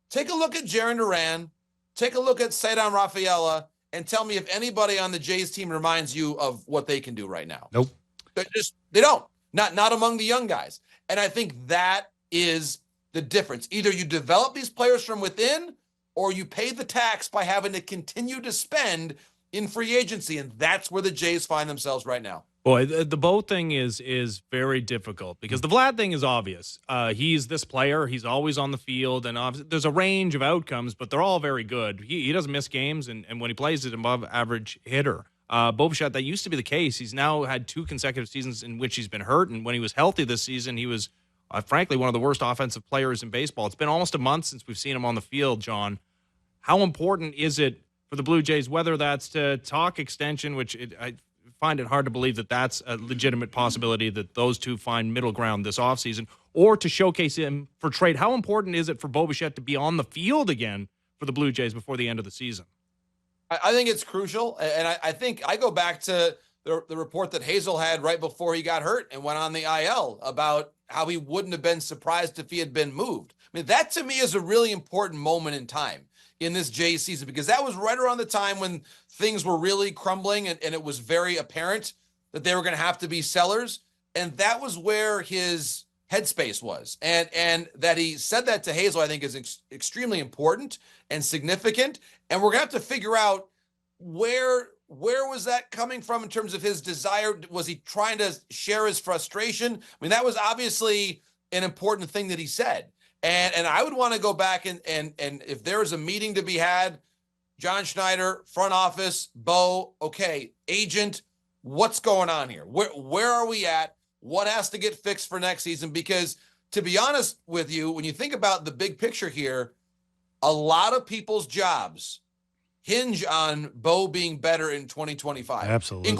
take a look at Jarren Duran, take a look at Cedar Rafaela, and tell me if anybody on the Jays team reminds you of what they can do right now. Nope. They don't. Not among the young guys. And I think that is the difference. Either you develop these players from within, or you pay the tax by having to continue to spend in free agency. And that's where the Jays find themselves right now. Boy, the Bo thing is very difficult because the Vlad thing is obvious. He's this player. He's always on the field, and there's a range of outcomes, but they're all very good. He doesn't miss games, and when he plays, he's an above-average hitter. Bo Bichette, that used to be the case. He's now had 2 consecutive seasons in which he's been hurt, and when he was healthy this season, he was, frankly, one of the worst offensive players in baseball. It's been almost a month since we've seen him on the field, John. How important is it for the Blue Jays, whether that's to talk extension, which I find it hard to believe that that's a legitimate possibility that those two find middle ground this offseason, or to showcase him for trade? How important is it for Bo Bichette to be on the field again for the Blue Jays before the end of the season? I think it's crucial, and I think I go back to the report that Hazel had right before he got hurt and went on the IL about how he wouldn't have been surprised if he had been moved. I mean, that to me is a really important moment in time in this Jays season, because that was right around the time when things were really crumbling and it was very apparent that they were going to have to be sellers. And that was where his headspace was. And that he said that to Hazel, I think, is extremely important and significant. And we're going to have to figure out where was that coming from in terms of his desire? Was he trying to share his frustration? I mean, that was obviously an important thing that he said. And I would want to go back and if there is a meeting to be had, John Schneider, front office, Bo, okay, agent, what's going on here? Where are we at? What has to get fixed for next season? Because to be honest with you, when you think about the big picture here, a lot of people's jobs hinge on Bo being better in 2025. Absolutely.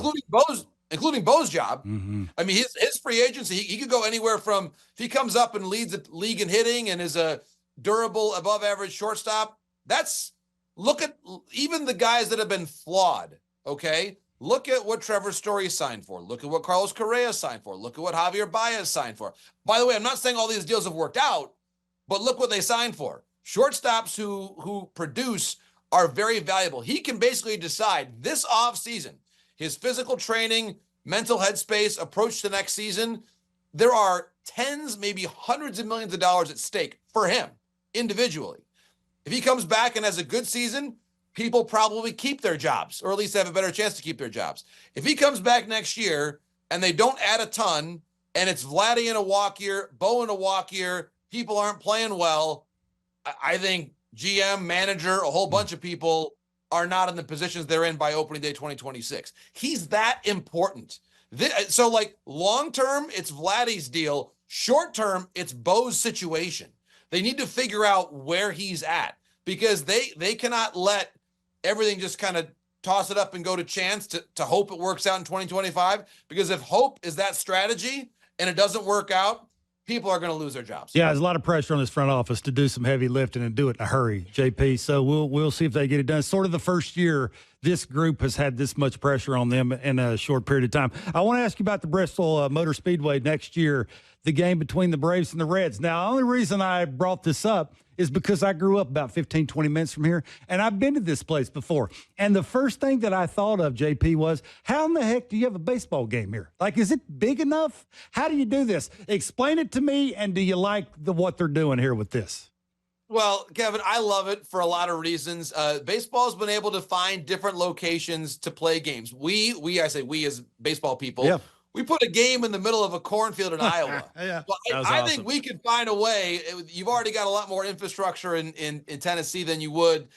Including Bo's job. Mm-hmm. I mean, his free agency, he could go anywhere from, if he comes up and leads the league in hitting and is a durable, above average shortstop, look at even the guys that have been flawed, okay? Look at what Trevor Story signed for. Look at what Carlos Correa signed for. Look at what Javier Baez signed for. By the way, I'm not saying all these deals have worked out, but look what they signed for. Shortstops who produce are very valuable. He can basically decide this offseason, his physical training, mental headspace, approach to next season, there are tens, maybe hundreds of millions of dollars at stake for him individually. If he comes back and has a good season, people probably keep their jobs, or at least have a better chance to keep their jobs. If he comes back next year and they don't add a ton, and it's Vladdy in a walk year, Bo in a walk year, people aren't playing well, I think GM, manager, a whole bunch of people are not in the positions they're in by opening day 2026. He's that important. So, like, long-term, it's Vladdy's deal. Short-term, it's Bo's situation. They need to figure out where he's at, because they cannot let everything just kind of toss it up and go to chance to hope it works out in 2025. Because if hope is that strategy and it doesn't work out, people are going to lose their jobs. Yeah, there's a lot of pressure on this front office to do some heavy lifting and do it in a hurry, JP. So we'll see if they get it done. Sort of the first year this group has had this much pressure on them in a short period of time. I want to ask you about the Bristol Motor Speedway next year, the game between the Braves and the Reds. Now, the only reason I brought this up is because I grew up about 15, 20 minutes from here, and I've been to this place before. And the first thing that I thought of, JP, was, how in the heck do you have a baseball game here? Like, is it big enough? How do you do this? Explain it to me, and do you like what they're doing here with this? Well, Kevin, I love it for a lot of reasons. Baseball's been able to find different locations to play games. I say we as baseball people, We put a game in the middle of a cornfield in Iowa. Yeah. Well, I think we could find a way. You've already got a lot more infrastructure in Tennessee than you would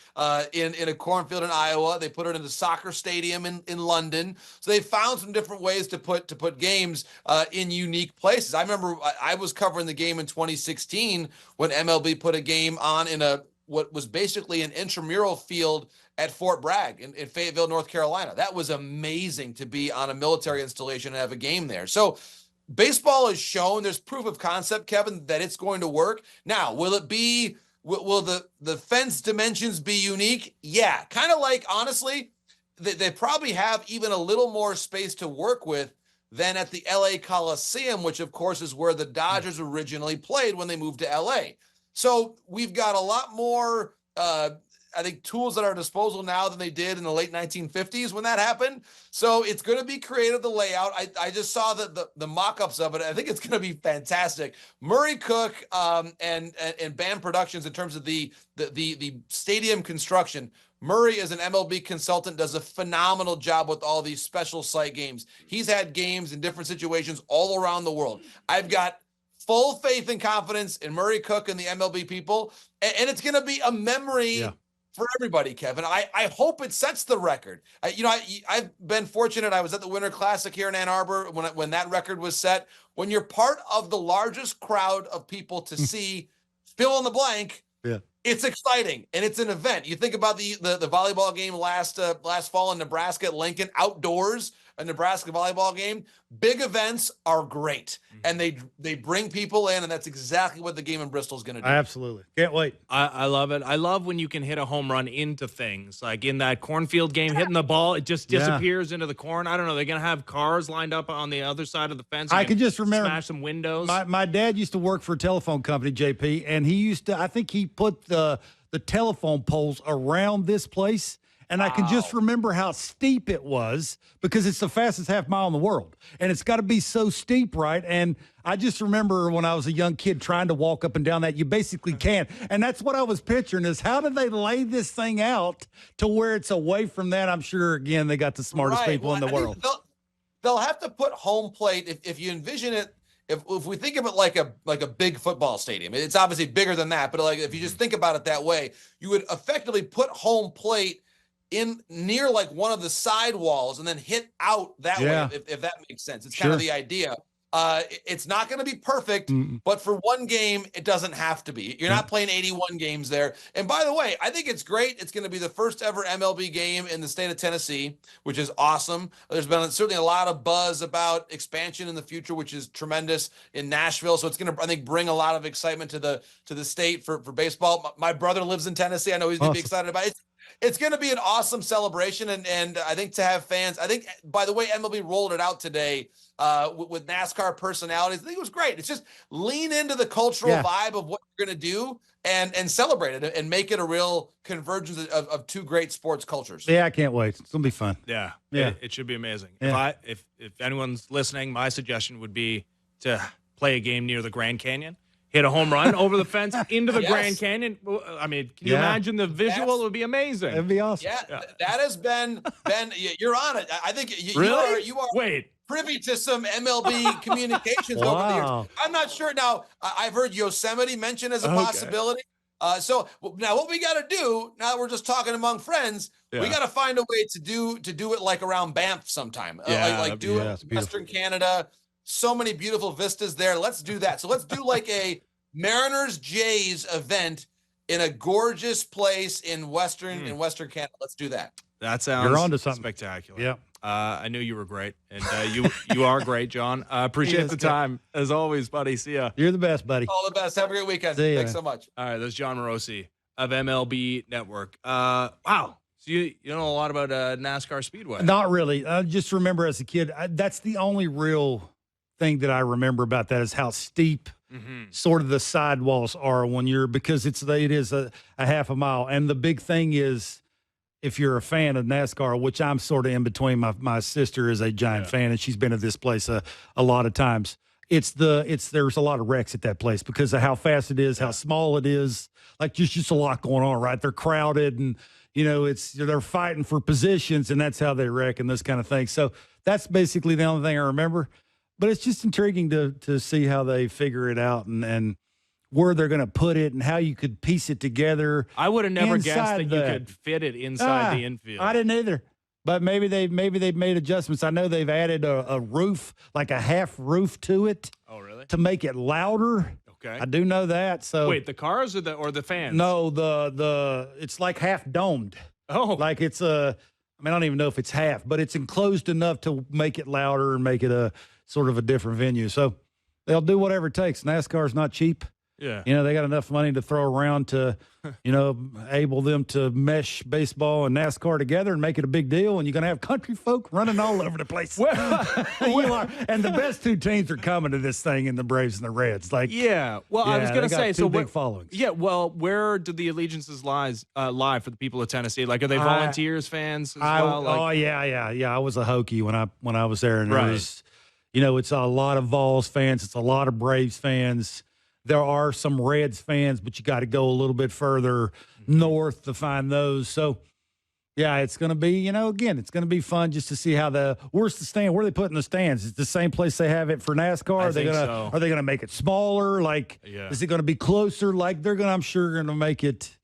in a cornfield in Iowa. They put it in a soccer stadium in London. So they found some different ways to put games in unique places. I remember I was covering the game in 2016 when MLB put a game on in what was basically an intramural field at Fort Bragg in Fayetteville, North Carolina. That was amazing to be on a military installation and have a game there. So baseball has shown there's proof of concept, Kevin, that it's going to work. Now, will the fence dimensions be unique? Yeah. Kind of like, honestly, they probably have even a little more space to work with than at the LA Coliseum, which of course is where the Dodgers originally played when they moved to LA. So we've got a lot more, I think, tools at our disposal now than they did in the late 1950s when that happened. So it's going to be creative, the layout. I just saw the mock-ups of it. I think it's going to be fantastic. Murray Cook and Band Productions, in terms of the stadium construction, Murray, as an MLB consultant, does a phenomenal job with all these special site games. He's had games in different situations all around the world. I've got full faith and confidence in Murray Cook and the MLB people, and it's going to be a memory for everybody, Kevin. I hope it sets the record. I've been fortunate. I was at the Winter Classic here in Ann Arbor when that record was set. When you're part of the largest crowd of people to see fill in the blank, it's exciting and it's an event. You think about the volleyball game last fall in Nebraska at Lincoln, outdoors, a Nebraska volleyball game. Big events are great, and they bring people in, and that's exactly what the game in Bristol is going to do. Absolutely. Can't wait. I love it. I love when you can hit a home run into things. Like in that cornfield game, hitting the ball, it just disappears into the corn. I don't know. They're going to have cars lined up on the other side of the fence. I can just remember. Smash some windows. My dad used to work for a telephone company, JP, and he used to, I think he put the telephone poles around this place. And I can just remember how steep it was because it's the fastest half mile in the world. And it's got to be so steep, right? And I just remember when I was a young kid trying to walk up and down that. You basically can't. And that's what I was picturing is how did they lay this thing out to where it's away from that? I'm sure, again, they got the smartest people in the world. They'll have to put home plate, if you envision it, if we think of it like a big football stadium, it's obviously bigger than that. But like if you just think about it that way, you would effectively put home plate in near like one of the side walls and then hit out that way, if that makes sense. It's kind of the idea. It's not going to be perfect, but for one game, it doesn't have to be. You're not playing 81 games there. And by the way, I think it's great. It's going to be the first ever MLB game in the state of Tennessee, which is awesome. There's been certainly a lot of buzz about expansion in the future, which is tremendous in Nashville. So it's going to, I think, bring a lot of excitement to the state for baseball. My brother lives in Tennessee. I know he's going to be excited about it. It's going to be an awesome celebration, and I think to have fans. I think, by the way, MLB rolled it out today with NASCAR personalities. I think it was great. It's just lean into the cultural vibe of what you're going to do and celebrate it and make it a real convergence of two great sports cultures. Yeah, I can't wait. It's going to be fun. Yeah. It should be amazing. Yeah. If anyone's listening, my suggestion would be to play a game near the Grand Canyon. Hit a home run over the fence into the Grand Canyon. I mean, can you imagine the visual? It would be amazing. It'd be awesome. Yeah, that has been, you're on it. I think you are privy to some MLB communications over the years. I'm not sure. Now, I've heard Yosemite mentioned as a possibility. So now what we got to do, now that we're just talking among friends, we got to find a way to do it like around Banff sometime. Like do it in Western Canada. So many beautiful vistas there. Let's do that. So let's do like a Mariners Jays event in a gorgeous place in Western Canada. Let's do that. That sounds You're onto something spectacular. Yeah. I knew you were great, and you are great, John. Appreciate the time as always, buddy. See ya. You're the best, buddy. All the best. Have a great weekend. Thanks so much. All right, that's Jon Morosi of MLB Network. Wow. So you know a lot about NASCAR Speedway? Not really. I just remember as a kid, that's the only real thing that I remember about that is how steep sort of the sidewalls are when because it is a half a mile. And the big thing is, if you're a fan of NASCAR, which I'm sort of in between, my sister is a giant fan and she's been at this place a lot of times. There's a lot of wrecks at that place because of how fast it is, how small it is. Like there's just a lot going on, right? They're crowded and they're fighting for positions and that's how they wreck and this kind of thing. So that's basically the only thing I remember. But it's just intriguing to see how they figure it out and where they're going to put it and how you could piece it together. I would have never guessed that inside you could fit it inside the infield. I didn't either. But maybe they've made adjustments. I know they've added a roof, like a half roof to it. Oh, really? To make it louder. Okay. I do know that. So wait, the cars or the fans? No, the it's like half domed. Oh. Like it's I don't even know if it's half, but it's enclosed enough to make it louder and make it a sort of a different venue. So they'll do whatever it takes. NASCAR's not cheap. Yeah. They got enough money to throw around to, able them to mesh baseball and NASCAR together and make it a big deal. And you're going to have country folk running all over the place. You are. And the best two teams are coming to this thing in the Braves and the Reds. I was going to say, so big followings. Yeah. Well, where do the allegiances lie for the people of Tennessee? Like, are they Volunteers fans as well? Yeah. I was a Hokie when I was there. And right. It was, it's a lot of Vols fans. It's a lot of Braves fans. There are some Reds fans, but you got to go a little bit further north to find those. So, yeah, it's going to be, again, it's going to be fun just to see how where's the stand? Where are they putting the stands? Is it the same place they have it for NASCAR? Are they going to make it smaller? Is it going to be closer? I'm sure going to make it,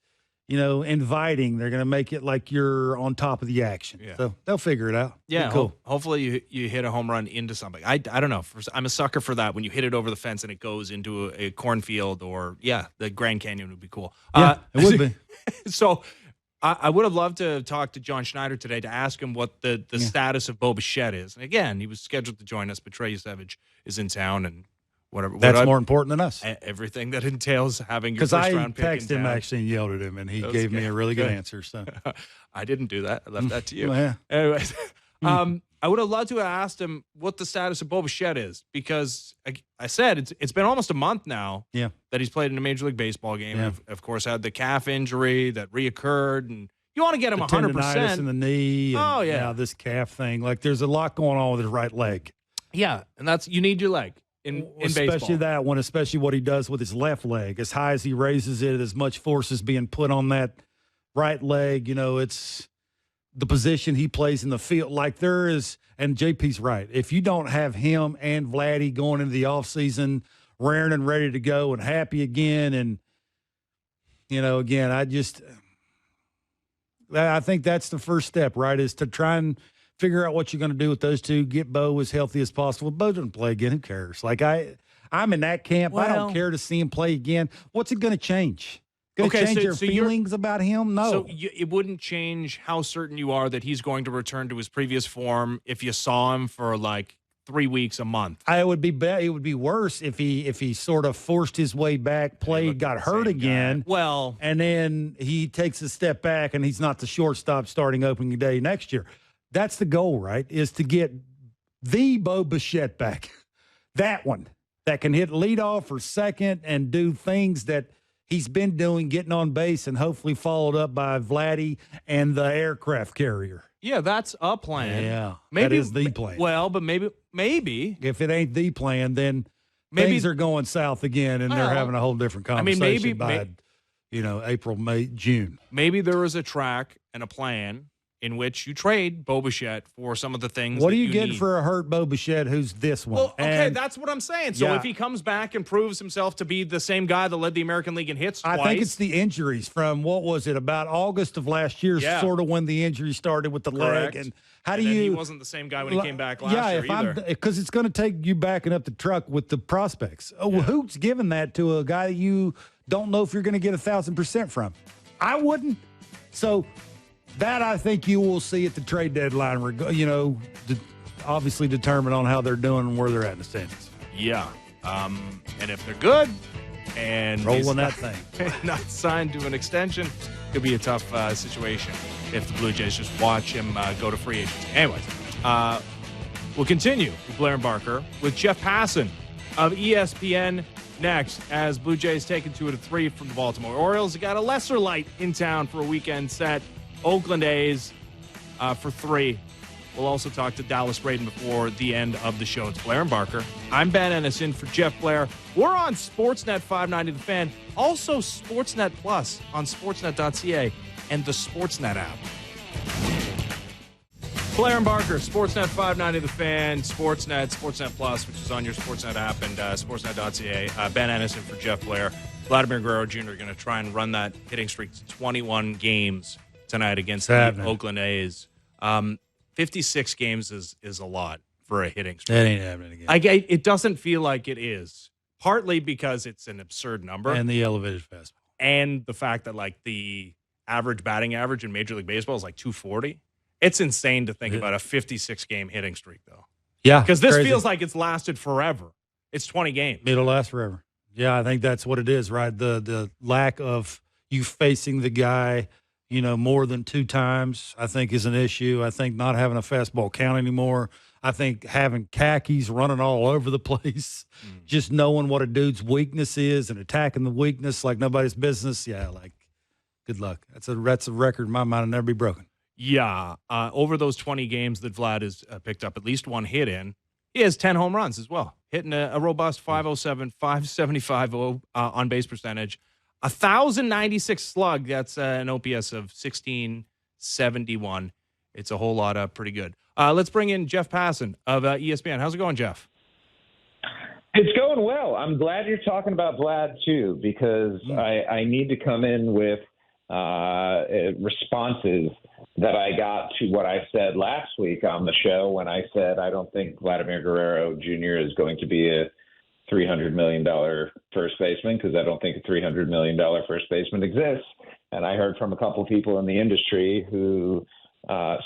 inviting. They're going to make it like you're on top of the action. Yeah. So they'll figure it out. Yeah, cool. Hopefully you hit a home run into something. I don't know. I'm a sucker for that when you hit it over the fence and it goes into a cornfield or, the Grand Canyon would be cool. Yeah, it would be. So I would have loved to talk to John Schneider today to ask him what the status of Bo Bichette is. And again, he was scheduled to join us, but Trey Savage is in town and whatever. That's more important than us. Everything that entails having your first round pick. Because I texted him actually and yelled at him, and he gave me a really good answer. So I didn't do that. I left that to you. Well, yeah. Anyways, I would have loved to have asked him what the status of Bo Bichette is because I said it's been almost a month now that he's played in a Major League Baseball game. Yeah. Of course, had the calf injury that reoccurred, and you want to get him 100%. Tendonitis in the knee. And now this calf thing. There's a lot going on with his right leg. Yeah, and you need your leg. In especially baseball. That one, especially what he does with his left leg. As high as he raises it, as much force is being put on that right leg. It's the position he plays in the field. There is, and JP's right. If you don't have him and Vladdy going into the offseason, raring and ready to go and happy again, and, again, I think that's the first step, right, is to try and figure out what you're going to do with those two, get Bo as healthy as possible. Bo doesn't play again. Who cares? I'm in that camp. I don't care to see him play again. What's it going to change? Going to change your feelings about him? No. So it wouldn't change how certain you are that he's going to return to his previous form if you saw him for 3 weeks, a month. It would be worse if he sort of forced his way back, played, got hurt again. Well, and then he takes a step back and he's not the shortstop starting opening day next year. That's the goal, right, is to get the Bo Bichette back. That one that can hit leadoff or second and do things that he's been doing, getting on base, and hopefully followed up by Vladdy and the aircraft carrier. Yeah, that's a plan. Yeah, maybe that is the plan. Well, but maybe. If it ain't the plan, then things are going south again, and they're having a whole different conversation by April, May, June. Maybe there is a track and a plan in which you trade Bo Bichette for some of the things. What do you get for a hurt Bo Bichette who's this one? Well, okay, that's what I'm saying. So if he comes back and proves himself to be the same guy that led the American League in hits twice. I think it's the injuries from, what was it, about August of last year, sort of when the injury started with the leg. And he wasn't the same guy when he came back last year either. Because it's going to take you backing up the truck with the prospects. Who's giving that to a guy that you don't know if you're going to get 1,000% from? I wouldn't. So that I think you will see at the trade deadline, obviously determined on how they're doing and where they're at in the standings. Yeah. And if they're good and rolling that thing, not signed to an extension, could be a tough situation if the Blue Jays just watch him go to free agency. Anyways, we'll continue with Blair and Barker with Jeff Passan of ESPN next as Blue Jays take it 2-3 from the Baltimore Orioles. They got a lesser light in town for a weekend set. Oakland A's for 3. We'll also talk to Dallas Braden before the end of the show. It's Blair and Barker. I'm Ben Ennis in for Jeff Blair. We're on Sportsnet 590 The Fan. Also Sportsnet Plus on sportsnet.ca and the Sportsnet app. Blair and Barker, Sportsnet 590 The Fan, Sportsnet, Sportsnet Plus, which is on your Sportsnet app, and sportsnet.ca. Ben Ennis in for Jeff Blair. Vladimir Guerrero Jr. going to try and run that hitting streak to 21 games tonight against the Oakland A's. 56 games is a lot for a hitting streak. That ain't happening again. It doesn't feel like it is, partly because it's an absurd number. And the elevated fastball. And the fact that, like, the average batting average in Major League Baseball is like 240. It's insane to think about a 56-game hitting streak, though. Yeah. Because this feels like it's lasted forever. It's 20 games. It'll last forever. Yeah, I think that's what it is, right? The lack of you facing the guy, more than 2 times, I think is an issue. I think not having a fastball count anymore. I think having khakis running all over the place, just knowing what a dude's weakness is and attacking the weakness like nobody's business. Yeah, like, good luck. That's a record in my mind and never be broken. Yeah, over those 20 games that Vlad has picked up at least one hit in, he has 10 home runs as well, hitting a robust 507, 575 on base percentage, 1,096 slug. That's an OPS of 1671. It's a whole lot pretty good. Let's bring in Jeff Passan of ESPN. How's it going, Jeff? It's going well. I'm glad you're talking about Vlad, too, because I need to come in with responses that I got to what I said last week on the show when I said I don't think Vladimir Guerrero Jr. is going to be a $300 million first baseman because I don't think a $300 million first baseman exists. And I heard from a couple of people in the industry who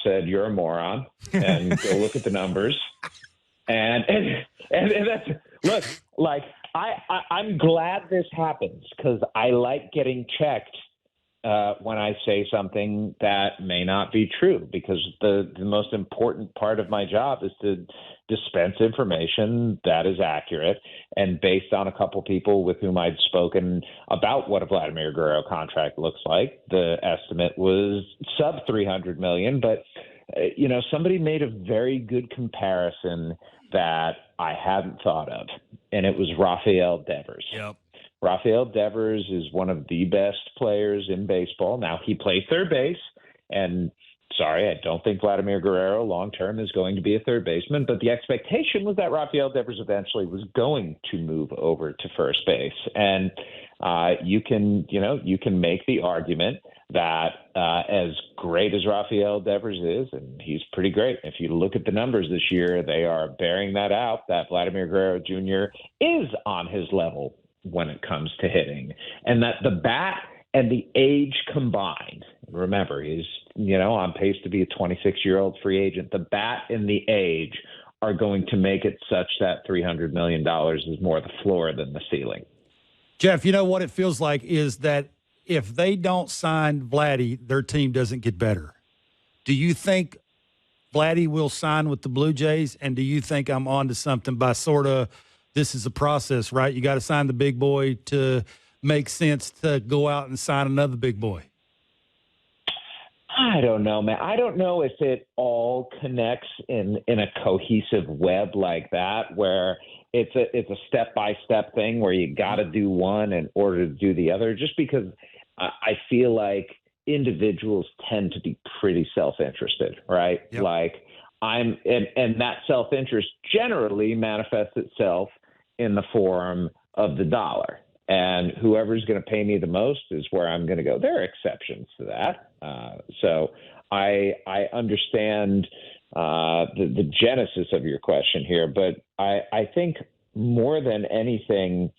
said, you're a moron, and go look at the numbers. And that's, look, like, I'm glad this happens because I like getting checked when I say something that may not be true, because the most important part of my job is to dispense information that is accurate. And based on a couple people with whom I'd spoken about what a Vladimir Guerrero contract looks like, the estimate was sub $300 million. But, somebody made a very good comparison that I hadn't thought of, and it was Rafael Devers. Yep. Rafael Devers is one of the best players in baseball. Now, he plays third base, and sorry, I don't think Vladimir Guerrero long-term is going to be a third baseman, but the expectation was that Rafael Devers eventually was going to move over to first base. And you can make the argument that as great as Rafael Devers is, and he's pretty great, if you look at the numbers this year, they are bearing that out, that Vladimir Guerrero Jr. is on his level when it comes to hitting, and that the bat and the age combined, remember, he's, on pace to be a 26-year-old free agent. The bat and the age are going to make it such that $300 million is more the floor than the ceiling. Jeff, what it feels like is that if they don't sign Vladdy, their team doesn't get better. Do you think Vladdy will sign with the Blue Jays? And do you think I'm on to something by sort of, this is a process, right? You got to sign the big boy to make sense to go out and sign another big boy. I don't know, man. I don't know if it all connects in a cohesive web like that, where it's a step-by-step thing where you got to do one in order to do the other, just because I feel like individuals tend to be pretty self-interested, right? Yep. Like, and that self-interest generally manifests itself in the form of the dollar. And whoever's going to pay me the most is where I'm going to go. There are exceptions to that. So I understand the genesis of your question here, but I think more than anything,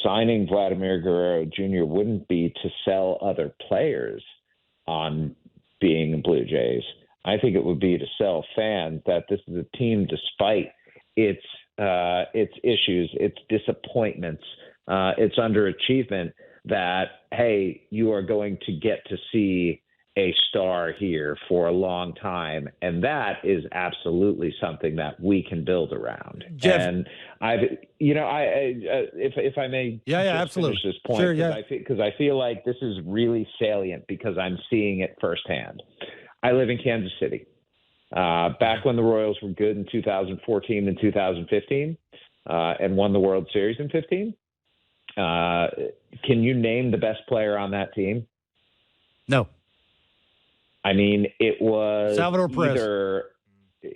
signing Vladimir Guerrero Jr. wouldn't be to sell other players on being Blue Jays. I think it would be to sell fans that this is a team, despite its issues, its disappointments, its underachievement, that, hey, you are going to get to see a star here for a long time. And that is absolutely something that we can build around. Jeff, and if I may, absolutely. finish this point, Sure, because I feel like this is really salient because I'm seeing it firsthand. I live in Kansas City. Back when the Royals were good in 2014 and 2015 and won the World Series in 15, can you name the best player on that team? No. I mean, it was Salvador Perez.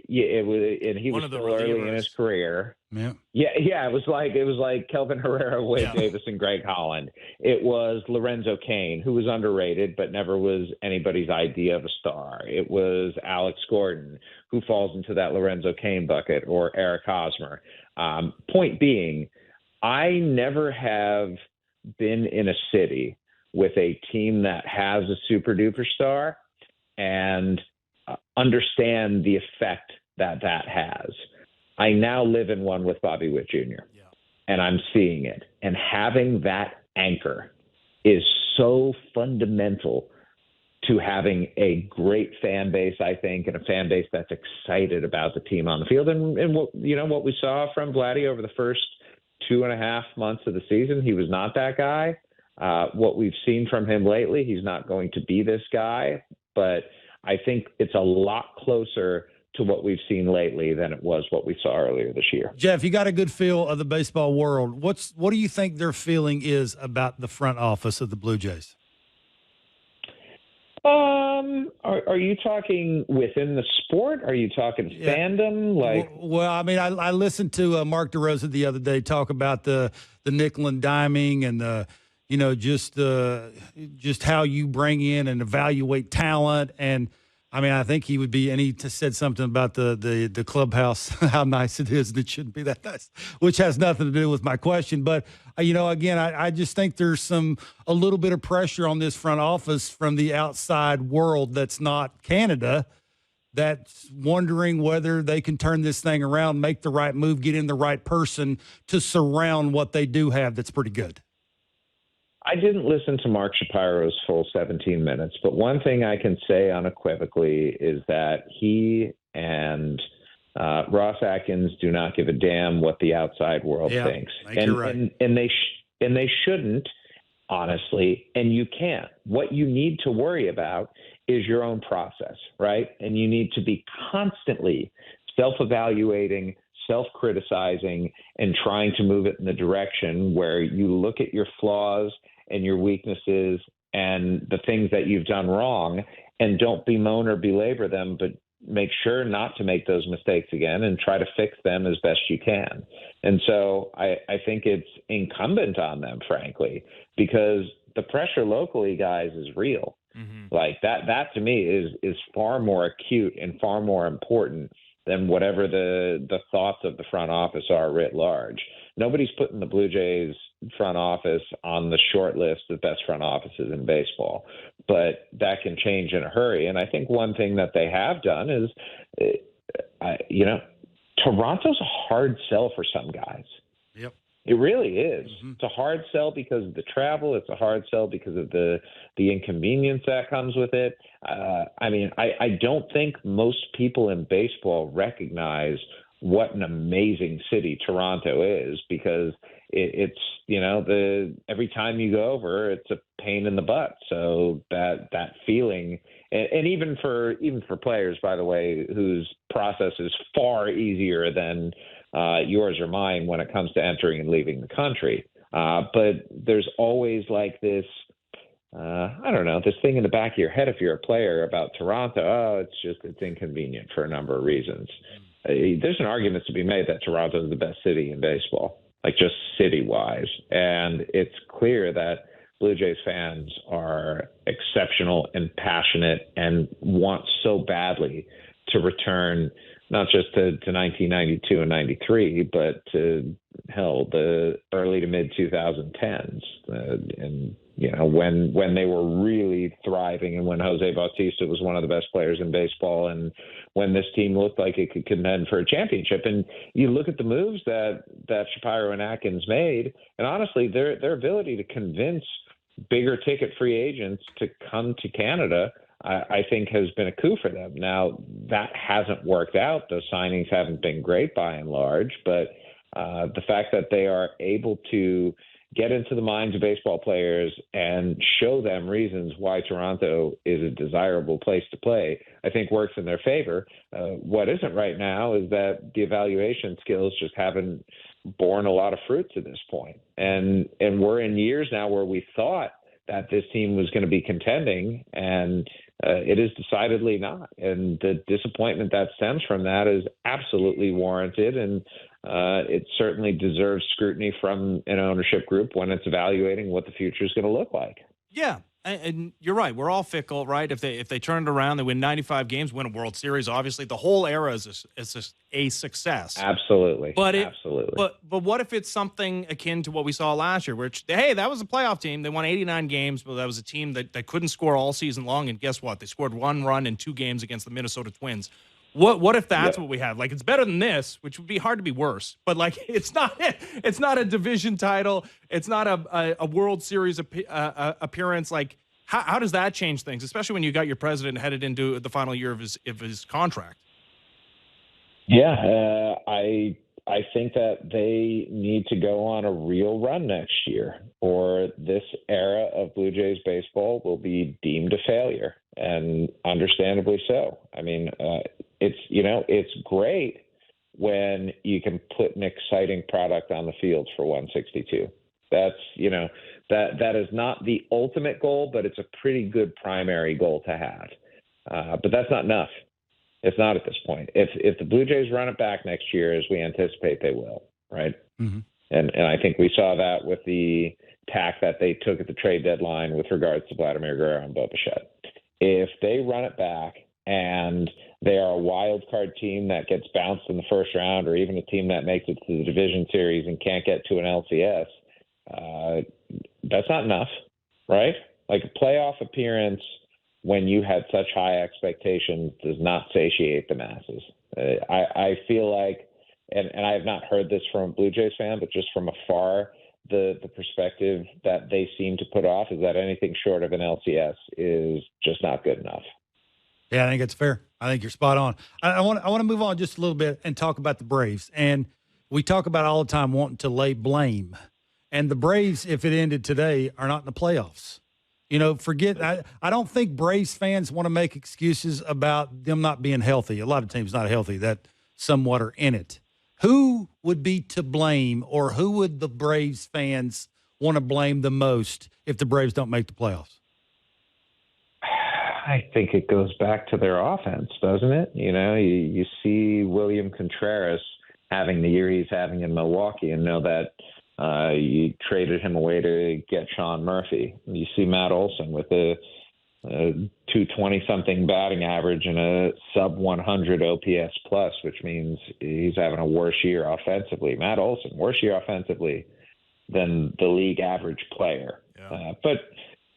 Yeah, it was, and he One was of the still early in relievers. his career. Yeah. Yeah. It was like Kelvin Herrera, Wade Yeah. Davis, and Greg Holland. It was Lorenzo Cain, who was underrated but never was anybody's idea of a star. It was Alex Gordon, who falls into that Lorenzo Cain bucket, or Eric Hosmer. Point being, I never have been in a city with a team that has a super duper star and understand the effect that has. I now live in one with Bobby Witt Jr. And I'm seeing it. And having that anchor is so fundamental to having a great fan base, I think, and a fan base that's excited about the team on the field. And what we saw from Vladdy over the first 2.5 months of the season, he was not that guy. What we've seen from him lately, he's not going to be this guy, but I think it's a lot closer to what we've seen lately than it was what we saw earlier this year. Jeff, you got a good feel of the baseball world. What do you think their feeling is about the front office of the Blue Jays? Are you talking within the sport? Are you talking fandom? Well, I mean, I listened to Mark DeRosa the other day talk about the nickel and diming and the, just how you bring in and evaluate talent. And I mean, I think he would be, and he said something about the clubhouse, how nice it is, and it shouldn't be that nice, which has nothing to do with my question. But, again, I just think there's a little bit of pressure on this front office from the outside world that's not Canada, that's wondering whether they can turn this thing around, make the right move, get in the right person to surround what they do have that's pretty good. I didn't listen to Mark Shapiro's full 17 minutes, but one thing I can say unequivocally is that he and Ross Atkins do not give a damn what the outside world thinks. You're right. And they shouldn't, honestly, and you can't. What you need to worry about is your own process, right? And you need to be constantly self-evaluating, self-criticizing, and trying to move it in the direction where you look at your flaws and your weaknesses and the things that you've done wrong, and don't bemoan or belabor them, but make sure not to make those mistakes again and try to fix them as best you can. And so I think it's incumbent on them, frankly, because the pressure locally, guys, is real. Mm-hmm. Like that to me is far more acute and far more important than whatever the thoughts of the front office are writ large. Nobody's putting the Blue Jays front office on the short list of best front offices in baseball, but that can change in a hurry. And I think one thing that they have done is, Toronto's a hard sell for some guys. Yep. It really is. Mm-hmm. It's a hard sell because of the travel. It's a hard sell because of the inconvenience that comes with it. I don't think most people in baseball recognize what an amazing city Toronto is, because it's every time you go over, it's a pain in the butt. So that feeling, and even for players, by the way, whose process is far easier than yours or mine when it comes to entering and leaving the country. But there's always like this, this thing in the back of your head if you're a player about Toronto. Oh, it's inconvenient for a number of reasons. There's an argument to be made that Toronto is the best city in baseball, like just city-wise. And it's clear that Blue Jays fans are exceptional and passionate and want so badly to return not just to 1992 and 93, but to the early to mid 2010s, when they were really thriving, and when Jose Bautista was one of the best players in baseball, and when this team looked like it could contend for a championship. And you look at the moves that Shapiro and Atkins made, and honestly, their ability to convince bigger ticket free agents to come to Canada, I think, has been a coup for them. Now, that hasn't worked out. Those signings haven't been great by and large, but the fact that they are able to get into the minds of baseball players and show them reasons why Toronto is a desirable place to play, I think works in their favor. What isn't right now is that the evaluation skills just haven't borne a lot of fruit to this point. And we're in years now where we thought that this team was going to be contending, and It is decidedly not. And the disappointment that stems from that is absolutely warranted. And it certainly deserves scrutiny from an ownership group when it's evaluating what the future is going to look like. Yeah. And you're right. We're all fickle, right? If they turn it around, they win 95 games, win a World Series. Obviously, the whole era is a success. Absolutely, absolutely. But what if it's something akin to what we saw last year, which that was a playoff team. They won 89 games, but that was a team that couldn't score all season long. And guess what? They scored 1 run in 2 games against the Minnesota Twins. What if that's what we have? Like, it's better than this, which would be hard to be worse. But like, it's not a division title. It's not a World Series appearance. Like, how does that change things, especially when you got your president headed into the final year of his contract? Yeah, I think that they need to go on a real run next year, or this era of Blue Jays baseball will be deemed a failure, and understandably so. I mean, it's great when you can put an exciting product on the field for 162. That's, that is not the ultimate goal, but it's a pretty good primary goal to have. But that's not enough. It's not at this point. If the Blue Jays run it back next year, as we anticipate they will, right? Mm-hmm. And I think we saw that with the tack that they took at the trade deadline with regards to Vladimir Guerrero and Bo Bichette. If they run it back and they are a wild card team that gets bounced in the first round, or even a team that makes it to the division series and can't get to an LCS, that's not enough, right? Like, a playoff appearance when you had such high expectations does not satiate the masses. I feel like, and I have not heard this from a Blue Jays fan, but just from afar, the perspective that they seem to put off is that anything short of an LCS is just not good enough. Yeah, I think it's fair. I think you're spot on. I want to move on just a little bit and talk about the Braves. And we talk about all the time wanting to lay blame. And the Braves, if it ended today, are not in the playoffs. I don't think Braves fans want to make excuses about them not being healthy. A lot of teams not healthy, that somewhat are in it. Who would be to blame, or who would the Braves fans want to blame the most if the Braves don't make the playoffs? I think it goes back to their offense, doesn't it? You see William Contreras having the year he's having in Milwaukee and know that you traded him away to get Sean Murphy. You see Matt Olson with a 220-something batting average and a sub-100 OPS plus, which means he's having a worse year offensively. Matt Olson, worse year offensively than the league average player. Yeah. But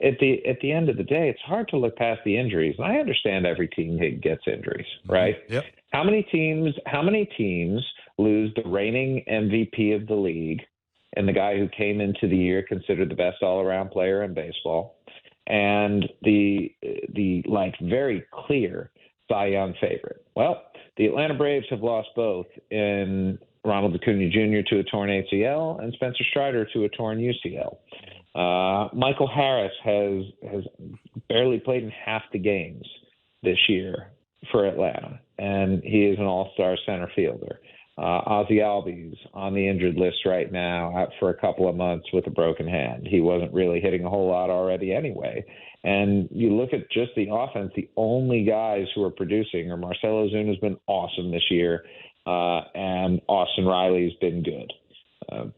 at the end of the day, it's hard to look past the injuries. And I understand every team gets injuries, right? Yep. How many teams lose the reigning MVP of the league and the guy who came into the year considered the best all-around player in baseball, and the very clear Cy Young favorite? Well, the Atlanta Braves have lost both in Ronald Acuna Jr. to a torn ACL and Spencer Strider to a torn UCL. Michael Harris has barely played in half the games this year for Atlanta, and he is an all-star center fielder. Ozzie Albies on the injured list right now, out for a couple of months with a broken hand. He wasn't really hitting a whole lot already anyway. And you look at just the offense, the only guys who are producing are Marcell Ozuna's been awesome this year, and Austin Riley's been good.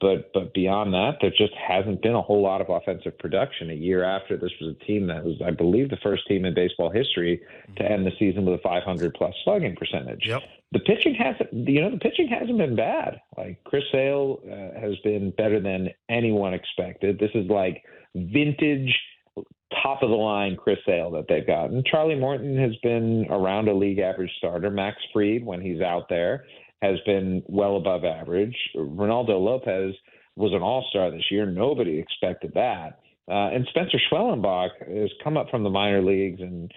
But beyond that, there just hasn't been a whole lot of offensive production a year after this was a team that was, I believe, the first team in baseball history to end the season with a 500-plus slugging percentage. Yep. The pitching hasn't been bad. Like, Chris Sale has been better than anyone expected. This is like vintage top-of-the-line Chris Sale that they've gotten. Charlie Morton has been around a league average starter. Max Fried, when he's out there, has been well above average. Ronaldo Lopez was an all-star this year. Nobody expected that. And Spencer Schwellenbach has come up from the minor leagues and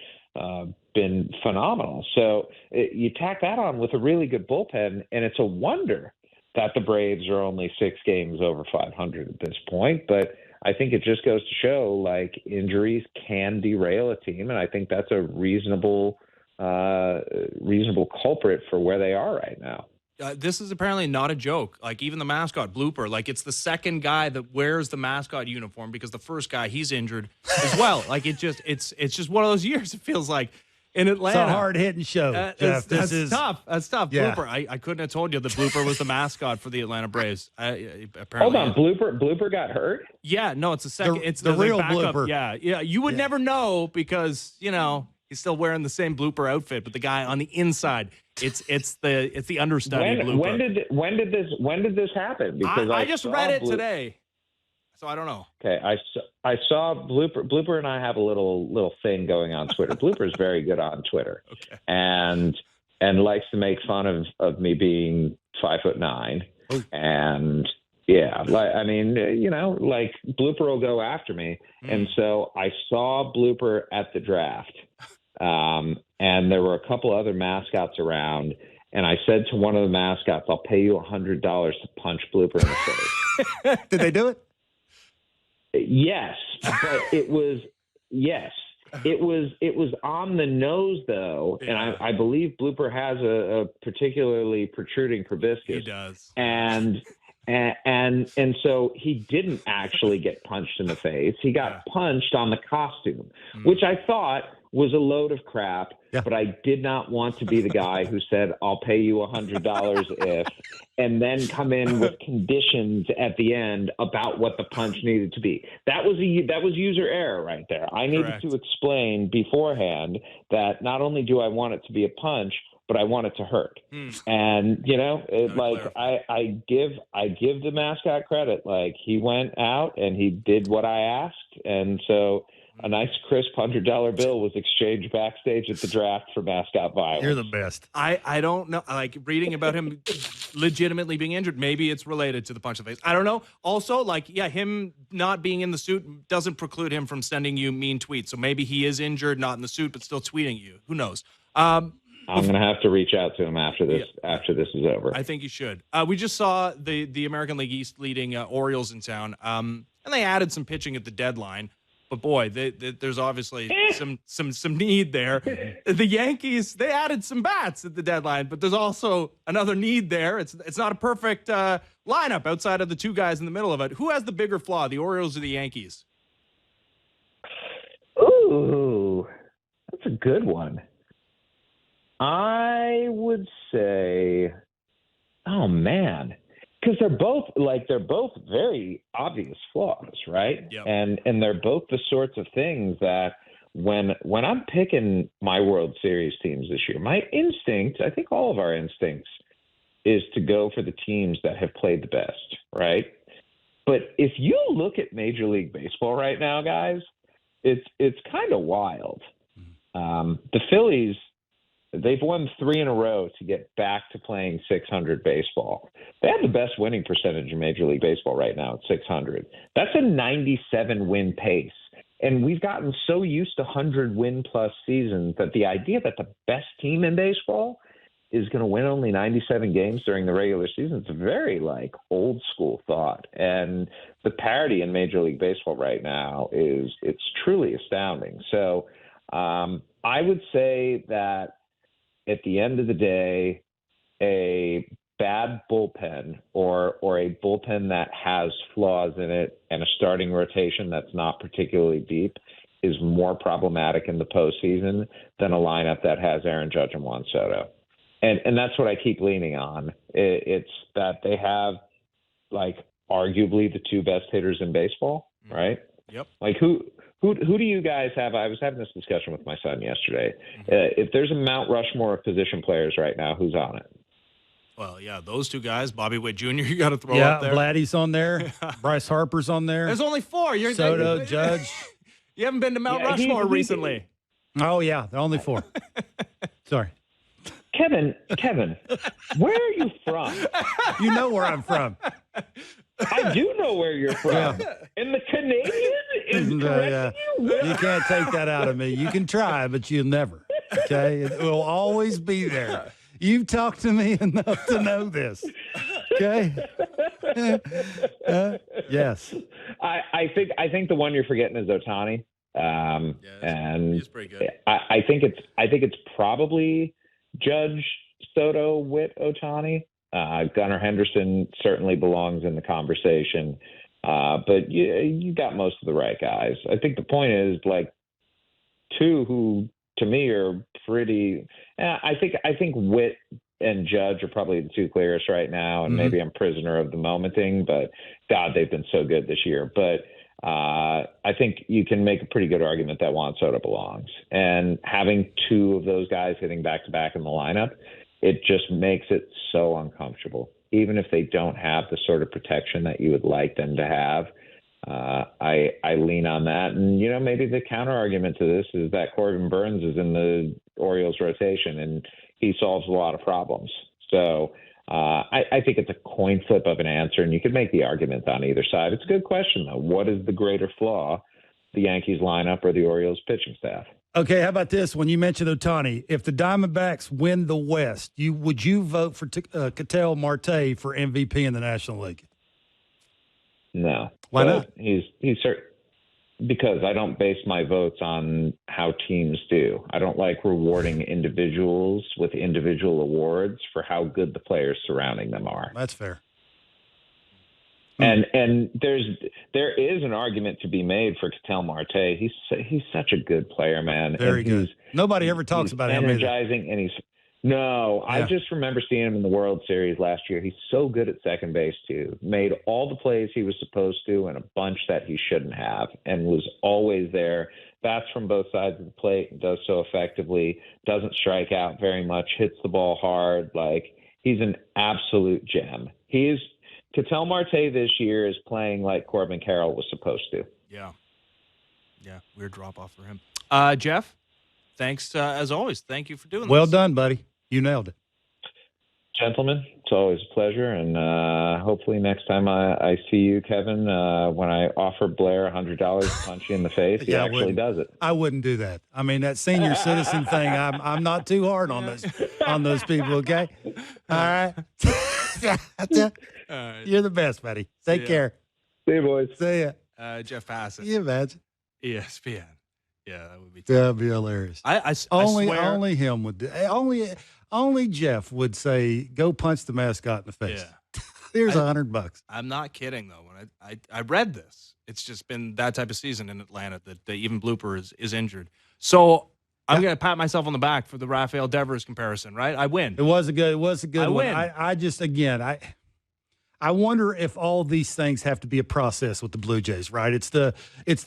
been phenomenal. So you tack that on with a really good bullpen, and it's a wonder that the Braves are only 6 games over 500 at this point. But I think it just goes to show, like, injuries can derail a team, and I think that's a reasonable culprit for where they are right now. This is apparently not a joke. Like, even the mascot, Blooper, like, it's the second guy that wears the mascot uniform because the first guy, he's injured as well. Like, it's just one of those years, it feels like, in Atlanta. It's a hard-hitting show, Jeff. That's tough. That's tough. Yeah. Blooper, I couldn't have told you that Blooper was the mascot for the Atlanta Braves. Apparently, Hold on, Blooper got hurt? Yeah, no, it's the second. It's the real backup. Blooper. Yeah. You would never know because, he's still wearing the same Blooper outfit, but the guy on the inside, it's the understudy Blooper. When did this happen? Because I just read it today, so I don't know. Okay, I saw Blooper and I have a little thing going on Twitter. Blooper is very good on Twitter, okay, and likes to make fun of me being 5'9", and yeah, like Blooper will go after me, and so I saw Blooper at the draft. And there were a couple other mascots around, and I said to one of the mascots, "I'll pay you $100 to punch Blooper in the face." Did they do it? Yes, but it was on the nose though, and I believe Blooper has a particularly protruding proboscis. He does, and so he didn't actually get punched in the face. He got punched on the costume, which I thought was a load of crap, but I did not want to be the guy who said, "I'll pay you $100 if," and then come in with conditions at the end about what the punch needed to be. That was user error right there. I needed to explain beforehand that not only do I want it to be a punch, but I want it to hurt. And I give the mascot credit. Like, he went out and he did what I asked, and so a nice crisp $100 bill was exchanged backstage at the draft for mascot violence. You're the best. I don't know. Like, reading about him legitimately being injured, maybe it's related to the punch in the face. I don't know. Also, him not being in the suit doesn't preclude him from sending you mean tweets. So maybe he is injured, not in the suit, but still tweeting you. Who knows? I'm going to have to reach out to him after this is over. I think you should. We just saw the American League East leading Orioles in town, and they added some pitching at the deadline. But boy, there's obviously some need there. The Yankees, they added some bats at the deadline, but there's also another need there. It's not a perfect lineup outside of the two guys in the middle of it. Who has the bigger flaw, the Orioles or the Yankees? Ooh, that's a good one. I would say, oh man. Because they're both very obvious flaws, right? Yep. And they're both the sorts of things that when I'm picking my World Series teams this year, my instinct, I think all of our instincts, is to go for the teams that have played the best, right? But if you look at Major League Baseball right now, guys, it's kind of wild. The Phillies, they've won 3 in a row to get back to playing .600 baseball. They have the best winning percentage in Major League Baseball right now at .600. That's a 97-win pace. And we've gotten so used to 100-win-plus seasons that the idea that the best team in baseball is going to win only 97 games during the regular season is a very, old-school thought. And the parity in Major League Baseball right now it's truly astounding. So I would say that at the end of the day, a bad bullpen or a bullpen that has flaws in it and a starting rotation that's not particularly deep is more problematic in the postseason than a lineup that has Aaron Judge and Juan Soto. And that's what I keep leaning on. It's that they have, arguably the two best hitters in baseball, right? Yep. Who do you guys have? I was having this discussion with my son yesterday. If there's a Mount Rushmore of position players right now, who's on it? Well, yeah, those two guys, Bobby Witt Jr., you got to throw Yeah, up there. Vladdy's on there. Bryce Harper's on there. There's only 4. Soto, Judge. You haven't been to Mount Rushmore recently. Oh, yeah, they're only 4. Sorry. Kevin, where are you from? You know where I'm from. I do know where you're from. Yeah. And the Canadian is correcting you? You can't take that out of me. You can try, but you'll never. Okay? It will always be there. You've talked to me enough to know this. Okay? Yes. I think the one you're forgetting is Ohtani. And he's pretty good. I think it's probably Judge, Soto, Witt, Ohtani. Gunnar Henderson certainly belongs in the conversation. But you got most of the right guys. I think the point is, like, two who to me are pretty. I think Witt and Judge are probably the two clearest right now, and maybe I'm prisoner of the momenting. But God, they've been so good this year. But I think you can make a pretty good argument that Juan Soto belongs, and having two of those guys hitting back to back in the lineup, it just makes it so uncomfortable. Even if they don't have the sort of protection that you would like them to have, I lean on that. And, maybe the counter argument to this is that Corbin Burns is in the Orioles rotation and he solves a lot of problems. So I think it's a coin flip of an answer, and you could make the argument on either side. It's a good question, though. What is the greater flaw, the Yankees lineup or the Orioles pitching staff? Okay, how about this? When you mentioned Ohtani, if the Diamondbacks win the West, would you vote for Ketel Marte for MVP in the National League? No. Why not? He's because I don't base my votes on how teams do. I don't like rewarding individuals with individual awards for how good the players surrounding them are. That's fair. And there is an argument to be made for Ketel Marte. He's such a good player, man. Very good. Nobody ever talks about him. Energizing, and I just remember seeing him in the World Series last year. He's so good at second base too. Made all the plays he was supposed to, and a bunch that he shouldn't have, and was always there. Bats from both sides of the plate, and does so effectively. Doesn't strike out very much. Hits the ball hard. Like, he's an absolute gem. Ketel Marte this year is playing like Corbin Carroll was supposed to. Yeah. Weird drop off for him. Jeff, thanks as always. Thank you for doing this. Well done, buddy. You nailed it. Gentlemen, it's always a pleasure, and hopefully next time I see you, Kevin, when I offer Blair $100 to punch you in the face, he actually does it. I wouldn't do that. I mean, that senior citizen thing, I'm not too hard on those people, okay? All right? That's it. Right. You're the best, buddy. Take care. See you, boys. See ya. Jeff Passan. Can you imagine? ESPN. Yeah, that would be tough. That'd be hilarious. I swear. Only him would do. Only Jeff would say, "Go punch the mascot in the face." Yeah. Here's $100. I'm not kidding though. When I read this, it's just been that type of season in Atlanta that even Blooper is injured. So I'm going to pat myself on the back for the Rafael Devers comparison. Right? I win. It was a good one. Win. I just I wonder if all these things have to be a process with the Blue Jays, right? It's the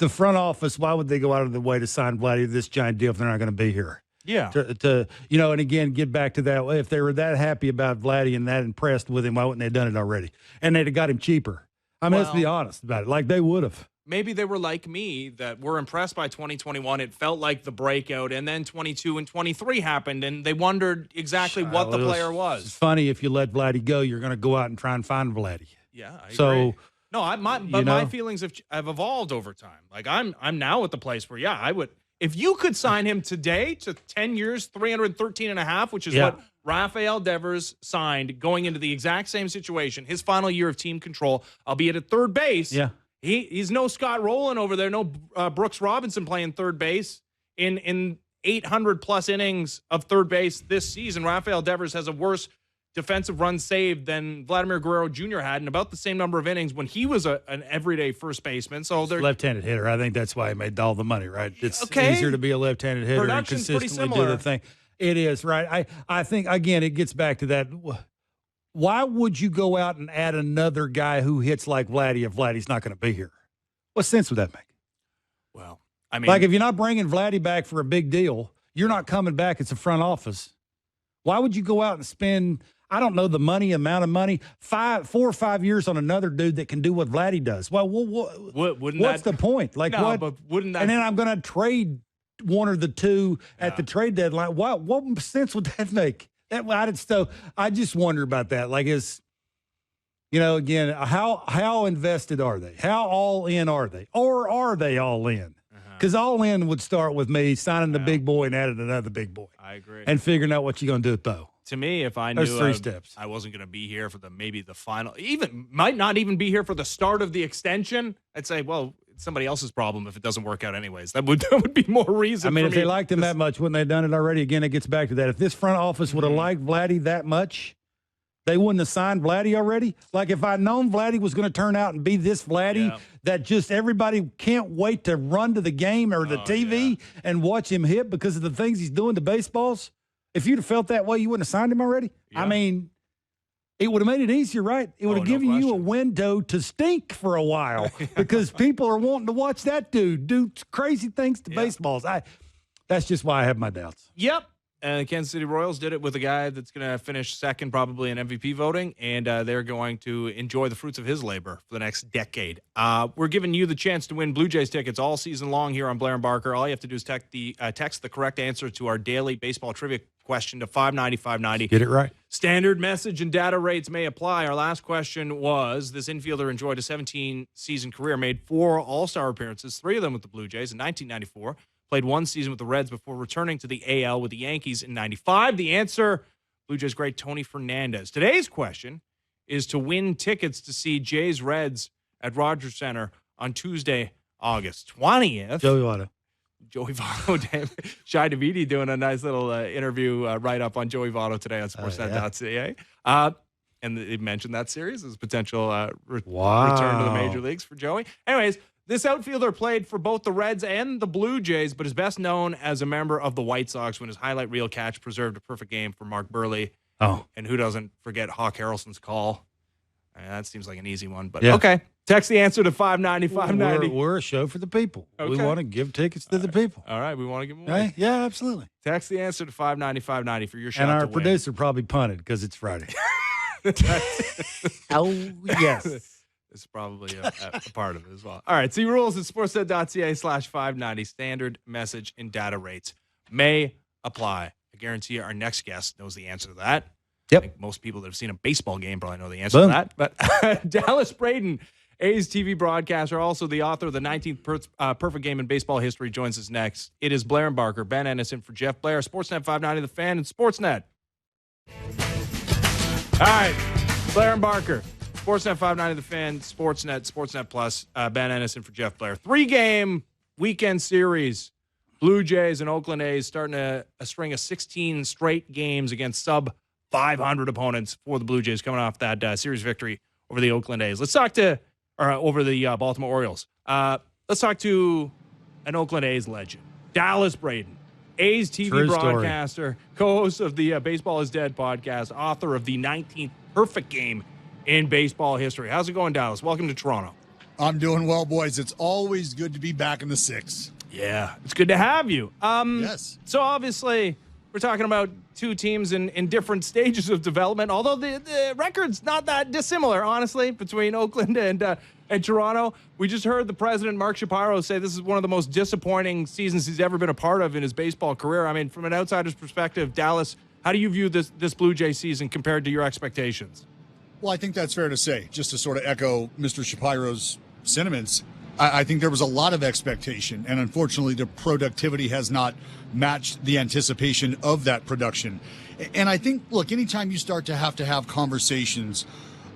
front office. Why would they go out of the way to sign Vladdy to this giant deal if they're not going to be here? Yeah. And again, get back to that. If they were that happy about Vladdy and that impressed with him, why wouldn't they have done it already? And they'd have got him cheaper. I mean, let's be honest about it. Like, they would have. Maybe they were like me, that were impressed by 2021. It felt like the breakout, and then 22 and 23 happened, and they wondered exactly what the player was. It's funny, if you let Vladdy go, you're going to go out and try and find Vladdy. Yeah, I agree. No, my feelings have evolved over time. Like, I'm now at the place where, I would, if you could sign him today to 10 years, 313.5, which is what Rafael Devers signed going into the exact same situation, his final year of team control, albeit at third base. Yeah. He's no Scott Rowland over there, no Brooks Robinson playing third base in 800-plus innings of third base this season. Rafael Devers has a worse defensive run saved than Vladimir Guerrero Jr. had, and about the same number of innings when he was an everyday first baseman. So they're left-handed hitter. I think that's why he made all the money, right? It's easier to be a left-handed hitter and consistently do the thing. It is, right? I think, again, it gets back to that. Why would you go out and add another guy who hits like Vladdy if Vladdy's not going to be here? What sense would that make? Well, I mean, like, if you're not bringing Vladdy back for a big deal, you're not coming back. It's a front office. Why would you go out and spend, I don't know, amount of money, 4 or 5 years on another dude that can do what Vladdy does? Well, what's the point? Like, no, what? But wouldn't that? And then I'm going to trade one or the two at the trade deadline. What sense would that make? I just wonder about that. Like, again, how invested are they? How all in are they? Or are they all in? Because all in would start with me signing the big boy and adding another big boy. I agree. And figuring out what you're going to do with Bo. To me, if I knew I wasn't going to be here for maybe the final, might not even be here for the start of the extension, I'd say, well, it's somebody else's problem if it doesn't work out anyways. That would be more reason. I mean, if they liked him that much, wouldn't they have done it already? Again, it gets back to that. If this front office would have liked Vladdy that much, they wouldn't have signed Vladdy already? Like, if I'd known Vladdy was going to turn out and be this Vladdy that just everybody can't wait to run to the game or the TV and watch him hit because of the things he's doing to baseballs, if you'd have felt that way, you wouldn't have signed him already? Yeah. I mean, it would have made it easier, right? It would have given you a window to stink for a while because people are wanting to watch that dude do crazy things to baseballs. That's just why I have my doubts. Yep. And the Kansas City Royals did it with a guy that's going to finish second probably in MVP voting, and they're going to enjoy the fruits of his labor for the next decade. We're giving you the chance to win Blue Jays tickets all season long here on Blair and Barker. All you have to do is text the correct answer to our daily baseball trivia question to 590-590. Get it right. Standard message and data rates may apply. Our last question was, this infielder enjoyed a 17-season career, made 4 All-Star appearances, 3 of them with the Blue Jays in 1994. Played 1 season with the Reds before returning to the AL with the Yankees in 95. The answer, Blue Jays great Tony Fernandez. Today's question is to win tickets to see Jays Reds at Rogers Center on Tuesday, August 20th. Joey Votto, Shai Davidi doing a nice little interview write-up on Joey Votto today on Sportsnet.ca. And they mentioned that series as potential return to the major leagues for Joey. Anyways, this outfielder played for both the Reds and the Blue Jays, but is best known as a member of the White Sox when his highlight reel catch preserved a perfect game for Mark Burley. Oh. And who doesn't forget Hawk Harrelson's call? That seems like an easy one, but okay. Text the answer to 590-590. We're a show for the people. Okay. We want to give tickets to the people. All right, we want to give them away. Right? Yeah, absolutely. Text the answer to 590-590 for your shot and to our win. Producer probably punted because it's Friday. Oh, yes. It's probably a part of it as well. All right, see rules at sportsnet.ca/590. Standard message and data rates may apply. I guarantee you our next guest knows the answer to that. Yep. I think most people that have seen a baseball game probably know the answer to that. But Dallas Braden, A's TV broadcaster, also the author of the 19th perfect game in baseball history, joins us next. It is Blair and Barker, Ben Ennis in for Jeff Blair, Sportsnet 590 The Fan, and Sportsnet. All right, Blair and Barker. Sportsnet 590 The Fan, Sportsnet Plus, Ben Ennis in for Jeff Blair. 3-game weekend series. Blue Jays and Oakland A's starting a string of 16 straight games against sub-500 opponents for the Blue Jays coming off that series victory over the Oakland A's. Let's talk to, over the Baltimore Orioles. Let's talk to an Oakland A's legend, Dallas Braden. A's TV True broadcaster, co-host of the Baseball is Dead podcast, author of the 19th perfect game in baseball history. How's it going, Dallas? Welcome to Toronto. I'm doing well, boys. It's always good to be back in the 6. Yeah, it's good to have you. Yes. So obviously, we're talking about 2 teams in different stages of development, although the record's not that dissimilar, honestly, between Oakland and Toronto. We just heard the president, Mark Shapiro, say this is one of the most disappointing seasons he's ever been a part of in his baseball career. I mean, from an outsider's perspective, Dallas, how do you view this Blue Jay season compared to your expectations? Well, I think that's fair to say. Just to sort of echo Mr. Shapiro's sentiments, I think there was a lot of expectation, and unfortunately the productivity has not matched the anticipation of that production. And I think, look, anytime you start to have conversations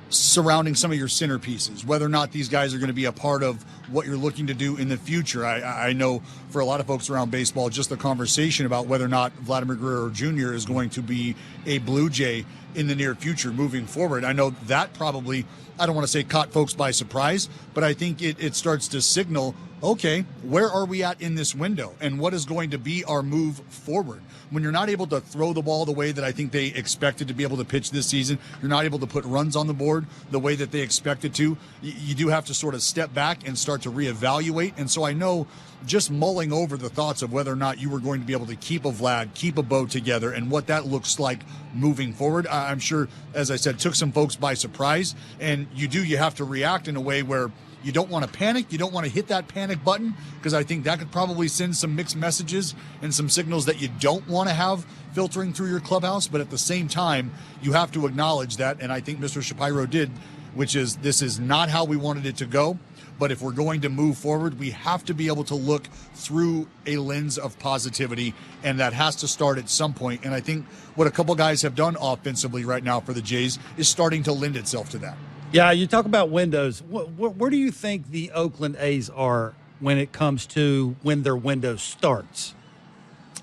surrounding some of your centerpieces, whether or not these guys are going to be a part of what you're looking to do in the future. I know for a lot of folks around baseball, just the conversation about whether or not Vladimir Guerrero Jr. is going to be a Blue Jay in the near future moving forward. I know that probably, I don't want to say caught folks by surprise, but I think it starts to signal, okay, where are we at in this window? And what is going to be our move forward? When you're not able to throw the ball the way that I think they expected to be able to pitch this season, you're not able to put runs on the board the way that they expected to, you do have to sort of step back and start to reevaluate. And so I know just mulling over the thoughts of whether or not you were going to be able to keep a Vlad, keep a Bo together, and what that looks like moving forward, I'm sure, as I said, took some folks by surprise. And you have to react in a way where you don't want to panic. You don't want to hit that panic button, because I think that could probably send some mixed messages and some signals that you don't want to have filtering through your clubhouse. But at the same time, you have to acknowledge that, and I think Mr. Shapiro did, which is this is not how we wanted it to go. But if we're going to move forward, we have to be able to look through a lens of positivity, and that has to start at some point. And I think what a couple guys have done offensively right now for the Jays is starting to lend itself to that. Yeah, you talk about windows. Where do you think the Oakland A's are when it comes to when their window starts?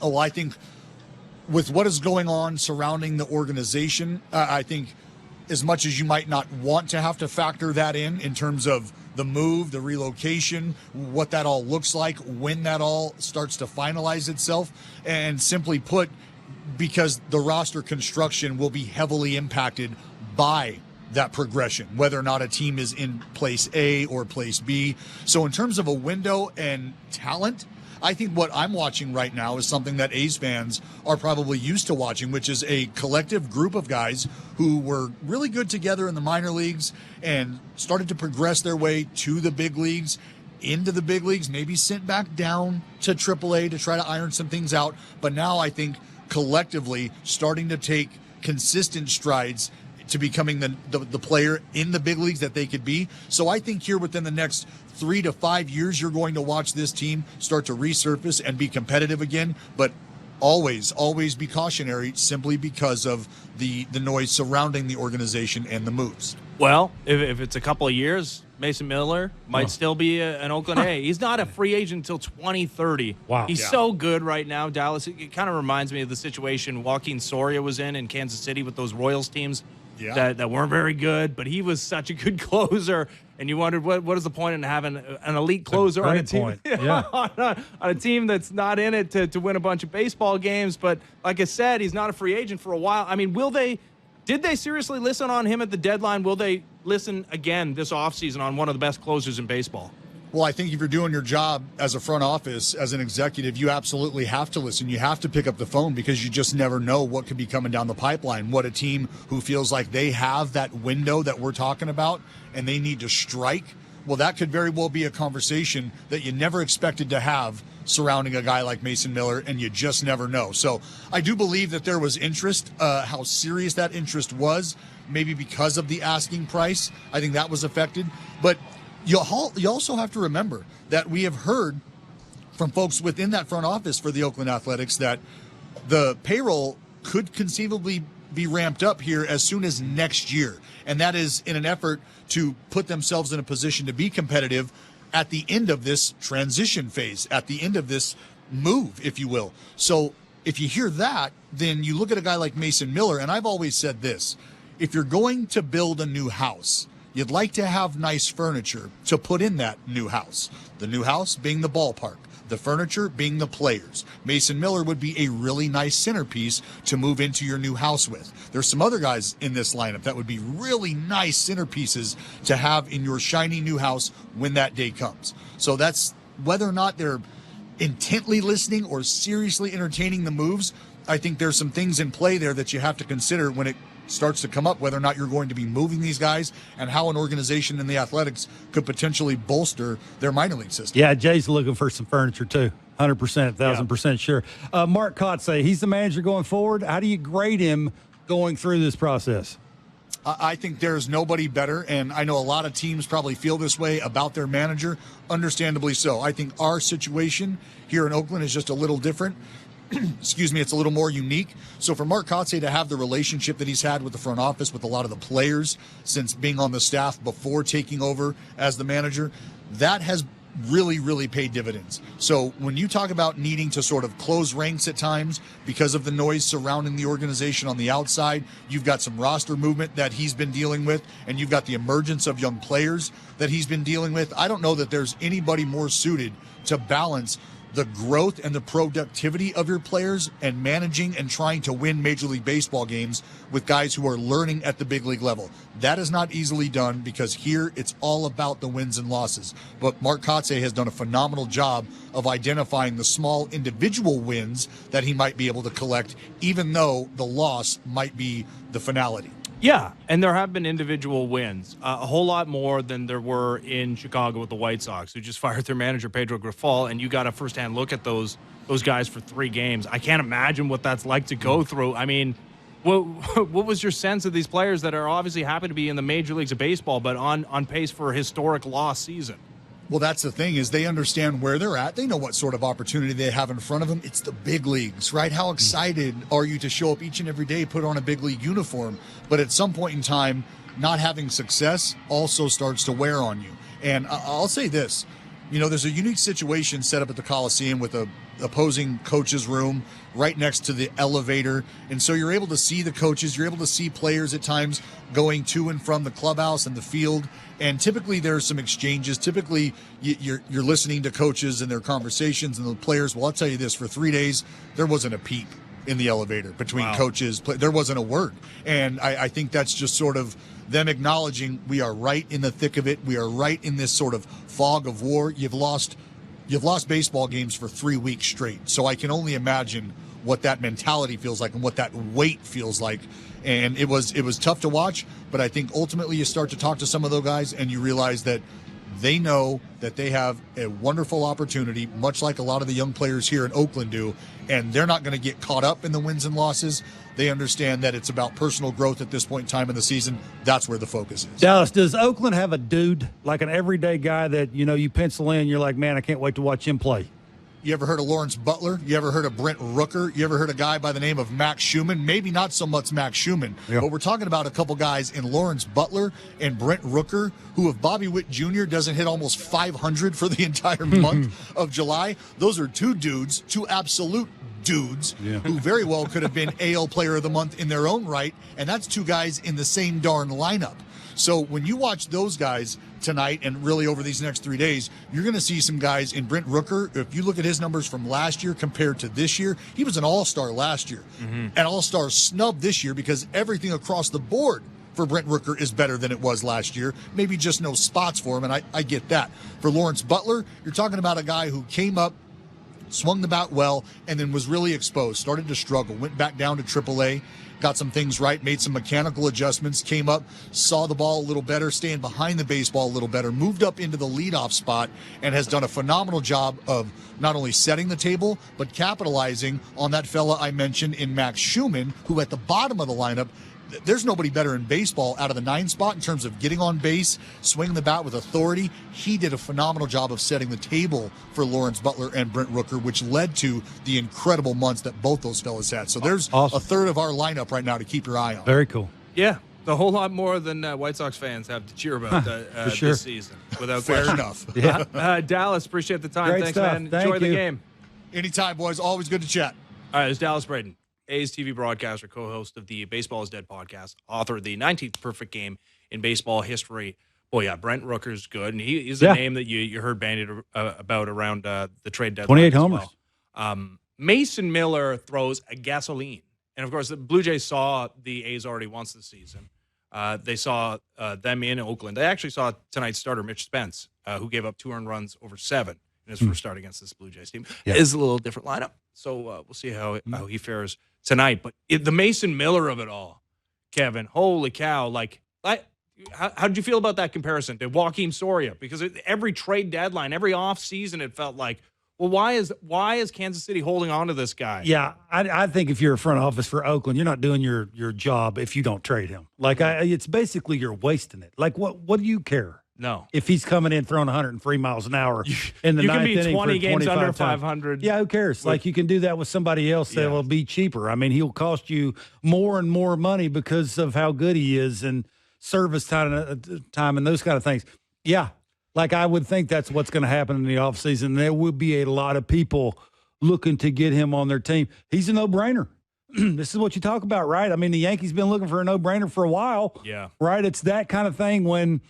Oh, I think with what is going on surrounding the organization, I think as much as you might not want to have to factor that in terms of the move, the relocation, what that all looks like, when that all starts to finalize itself, and simply put, because the roster construction will be heavily impacted by that progression, whether or not a team is in place A or place B. So in terms of a window and talent, I think what I'm watching right now is something that A's fans are probably used to watching, which is a collective group of guys who were really good together in the minor leagues and started to progress their way to the big leagues, into the big leagues, maybe sent back down to AAA to try to iron some things out. But now I think collectively starting to take consistent strides to becoming the player in the big leagues that they could be. So I think here within the next 3 to 5 years, you're going to watch this team start to resurface and be competitive again. But always be cautionary simply because of the noise surrounding the organization and the moves. Well, if it's a couple of years, Mason Miller might still be an Oakland A. He's not a free agent until 2030. Wow. He's so good right now, Dallas. It kind of reminds me of the situation Joaquin Soria was in Kansas City with those Royals teams that weren't very good, but he was such a good closer. And you wondered, what is the point in having an elite closer on a team, on a team that's not in it to win a bunch of baseball games? But like I said, he's not a free agent for a while. I mean, did they seriously listen on him at the deadline? Will they listen again this offseason on one of the best closers in baseball? Well, I think if you're doing your job as a front office, as an executive, you absolutely have to listen. You have to pick up the phone because you just never know what could be coming down the pipeline. What a team who feels like they have that window that we're talking about and they need to strike, well, that could very well be a conversation that you never expected to have surrounding a guy like Mason Miller, and you just never know. So I do believe that there was interest. How serious that interest was, maybe because of the asking price, I think that was affected. But you also have to remember that we have heard from folks within that front office for the Oakland Athletics that the payroll could conceivably be ramped up here as soon as next year. And that is in an effort to put themselves in a position to be competitive at the end of this transition phase, at the end of this move, if you will. So if you hear that, then you look at a guy like Mason Miller, and I've always said this, if you're going to build a new house, you'd like to have nice furniture to put in that new house. The new house being the ballpark, the furniture being the players. Mason Miller would be a really nice centerpiece to move into your new house with. There's some other guys in this lineup that would be really nice centerpieces to have in your shiny new house when that day comes. So that's whether or not they're intently listening or seriously entertaining the moves. I think there's some things in play there that you have to consider when it starts to come up, whether or not you're going to be moving these guys and how an organization in the Athletics could potentially bolster their minor league system. Yeah, Jay's looking for some furniture too. 100%, 1,000% sure. Mark Kotze, he's the manager going forward. How do you grade him going through this process? I think there's nobody better, and I know a lot of teams probably feel this way about their manager, understandably so. I think our situation here in Oakland is just a little different. Excuse me, it's a little more unique. So for Mark Kotze to have the relationship that he's had with the front office, with a lot of the players since being on the staff before taking over as the manager, that has really paid dividends. So when you talk about needing to sort of close ranks at times because of the noise surrounding the organization on the outside, you've got some roster movement that he's been dealing with, and you've got the emergence of young players that he's been dealing with. I don't know that there's anybody more suited to balance the growth and the productivity of your players and managing and trying to win Major League Baseball games with guys who are learning at the big league level. That is not easily done because here it's all about the wins and losses. But Mark Kotze has done a phenomenal job of identifying the small individual wins that he might be able to collect, even though the loss might be the finality. Yeah, and there have been individual wins, a whole lot more than there were in Chicago with the White Sox, who just fired their manager, Pedro Grifol, and you got a firsthand look at those guys for 3 games. I can't imagine what that's like to go through. I mean, what was your sense of these players that are obviously happy to be in the major leagues of baseball, but on pace for a historic loss season? Well, that's the thing, is they understand where they're at. They know what sort of opportunity they have in front of them. It's the big leagues, right? How excited are you to show up each and every day, put on a big league uniform? But at some point in time, not having success also starts to wear on you. And I'll say this, there's a unique situation set up at the Coliseum with a opposing coach's room right next to the elevator. And so you're able to see the coaches, you're able to see players at times going to and from the clubhouse and the field. And typically there's some exchanges. Typically you're listening to coaches and their conversations and the players. Well, I'll tell you this, for 3 days, there wasn't a peep in the elevator between coaches. There wasn't a word. And I think that's just sort of them acknowledging we are right in the thick of it. We are right in this sort of fog of war. You've lost baseball games for 3 weeks straight. So I can only imagine what that mentality feels like and what that weight feels like. And it was tough to watch, but I think ultimately you start to talk to some of those guys and you realize that they know that they have a wonderful opportunity, much like a lot of the young players here in Oakland do, and they're not going to get caught up in the wins and losses. They understand that it's about personal growth at this point in time in the season. That's where the focus is. Dallas, does Oakland have a dude, like an everyday guy that, you pencil in, you're like, man, I can't wait to watch him play? You ever heard of Lawrence Butler? You ever heard of Brent Rooker? You ever heard a guy by the name of Max Schumann? Maybe not so much Max Schumann, but we're talking about a couple guys in Lawrence Butler and Brent Rooker, who if Bobby Witt Jr. doesn't hit almost 500 for the entire month of July, those are two absolute dudes who very well could have been AL Player of the Month in their own right, and that's two guys in the same darn lineup. So when you watch those guys tonight and really over these next 3 days, you're going to see some guys in Brent Rooker. If you look at his numbers from last year compared to this year, he was an all-star last year, an all-star snub this year because everything across the board for Brent Rooker is better than it was last year. Maybe just no spots for him, and I get that. For Lawrence Butler, you're talking about a guy who came up, swung the bat well, and then was really exposed, started to struggle, went back down to AAA, got some things right, made some mechanical adjustments, came up, saw the ball a little better, staying behind the baseball a little better, moved up into the leadoff spot, and has done a phenomenal job of not only setting the table, but capitalizing on that fella I mentioned in Max Schumann, who at the bottom of the lineup, there's nobody better in baseball out of the 9 spot in terms of getting on base, swinging the bat with authority. He did a phenomenal job of setting the table for Lawrence Butler and Brent Rooker, which led to the incredible months that both those fellas had. So there's a third of our lineup right now to keep your eye on. Very cool. Yeah, a whole lot more than White Sox fans have to cheer about this season. Without Fair question. enough. Dallas, appreciate the time. Great Thanks, stuff. man. Thank Enjoy the you. game. Anytime, boys. Always good to chat. All right, it's Dallas Braden, A's TV broadcaster, co-host of the Baseball is Dead podcast, author of the 19th perfect game in baseball history. Boy, yeah, Brent Rooker's good, and he's a name that you heard bandied about around the trade deadline. 28 homers. Well. Mason Miller throws a gasoline. And, of course, the Blue Jays saw the A's already once this season. They saw them in Oakland. They actually saw tonight's starter, Mitch Spence, who gave up 2 earned runs over 7 in his first start against this Blue Jays team. It is a little different lineup, so we'll see how he fares tonight. But the Mason Miller of it all, Kevin, holy cow. How did you feel about that comparison to Joakim Soria? Because every trade deadline, every offseason, it felt like, well, why is Kansas City holding on to this guy? Yeah, I think if you're a front office for Oakland, you're not doing your job if you don't trade him. It's basically you're wasting it. Like, what do you care? No. If he's coming in throwing 103 miles an hour in the ninth inning, you can be 20 games under times. 500. Yeah, who cares? Like, you can do that with somebody else that will be cheaper. I mean, he'll cost you more and more money because of how good he is and service time and those kind of things. Yeah, like I would think that's what's going to happen in the offseason. There will be a lot of people looking to get him on their team. He's a no-brainer. This is what you talk about, right? I mean, the Yankees been looking for a no-brainer for a while. Yeah. Right? It's that kind of thing when,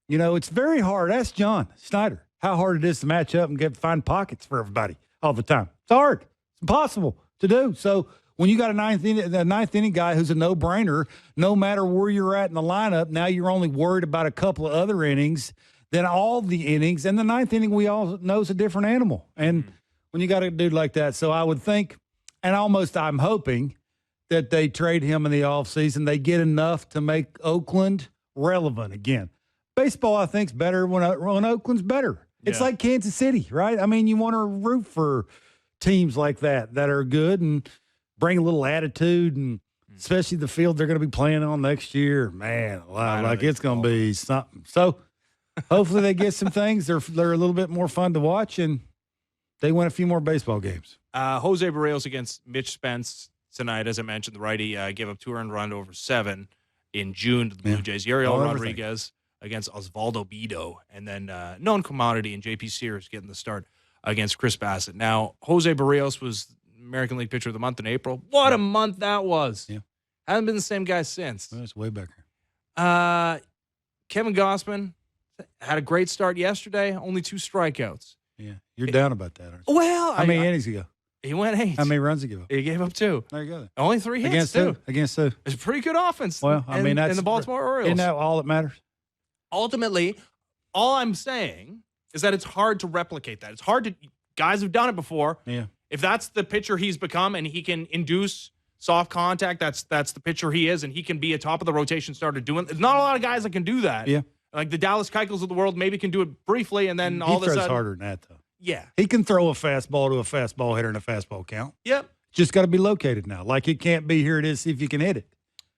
it's very hard. Ask John Schneider how hard it is to match up and find pockets for everybody all the time. It's hard. It's impossible to do. So when you got a ninth inning guy who's a no-brainer, no matter where you're at in the lineup, now you're only worried about a couple of other innings than all the innings. And the ninth inning, we all know, is a different animal. And when you got a dude like that, so I would think, and I'm hoping that they trade him in the offseason. They get enough to make Oakland relevant again. Baseball, I think, is better when Oakland's better. It's like Kansas City, right? I mean, you want to root for teams like that are good and bring a little attitude, and especially the field they're going to be playing on next year. Man, it's going to be something. So hopefully they get some things. They're a little bit more fun to watch, and they win a few more baseball games. Jose Barrios against Mitch Spence tonight, as I mentioned. The righty gave up 2 earned run over 7 in June to the Blue Jays. Yariel Rodriguez against Osvaldo Bido, and then known commodity and JP Sears getting the start against Chris Bassett. Now, Jose Barrios was American League Pitcher of the Month in April. What a month that was. Yeah. Hasn't been the same guy since. Well, it's way back. Kevin Gausman had a great start yesterday, only 2 strikeouts. Yeah. You're down about that, aren't you? Well, How many innings ago? He went 8. How many runs he give up? He gave up 2. There you go. Only 3 hits, Against too. who? Against who? It's a pretty good offense. Well, I mean, that's in the Baltimore Orioles. Isn't that all that matters? Ultimately, all I'm saying is that it's hard to replicate that. It's hard to – guys have done it before. Yeah. If that's the pitcher he's become and he can induce soft contact, that's the pitcher he is, and he can be a top-of-the-rotation starter doing – there's not a lot of guys that can do that. Yeah. Like the Dallas Keuchels of the world maybe can do it briefly, and then all of a sudden – He throws harder than that, though. Yeah. He can throw a fastball to a fastball hitter in a fastball count. Yep. Just got to be located now. Like it can't be here it is, see if you can hit it.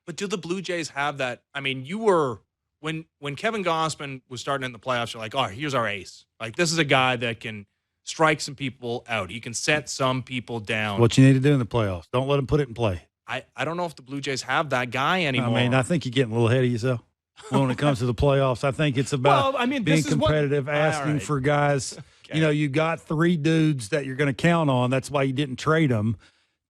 But do the Blue Jays have that? I mean, you were when Kevin Gausman was starting in the playoffs, you're like, oh, here's our ace. Like, this is a guy that can strike some people out. He can set some people down. What you need to do in the playoffs. Don't let him put it in play. I don't know if the Blue Jays have that guy anymore. I mean, I think you're getting a little ahead of yourself. When it comes to the playoffs, I think it's about being competitive, asking for guys. Okay. You know, you got 3 dudes that you're going to count on. That's why you didn't trade them,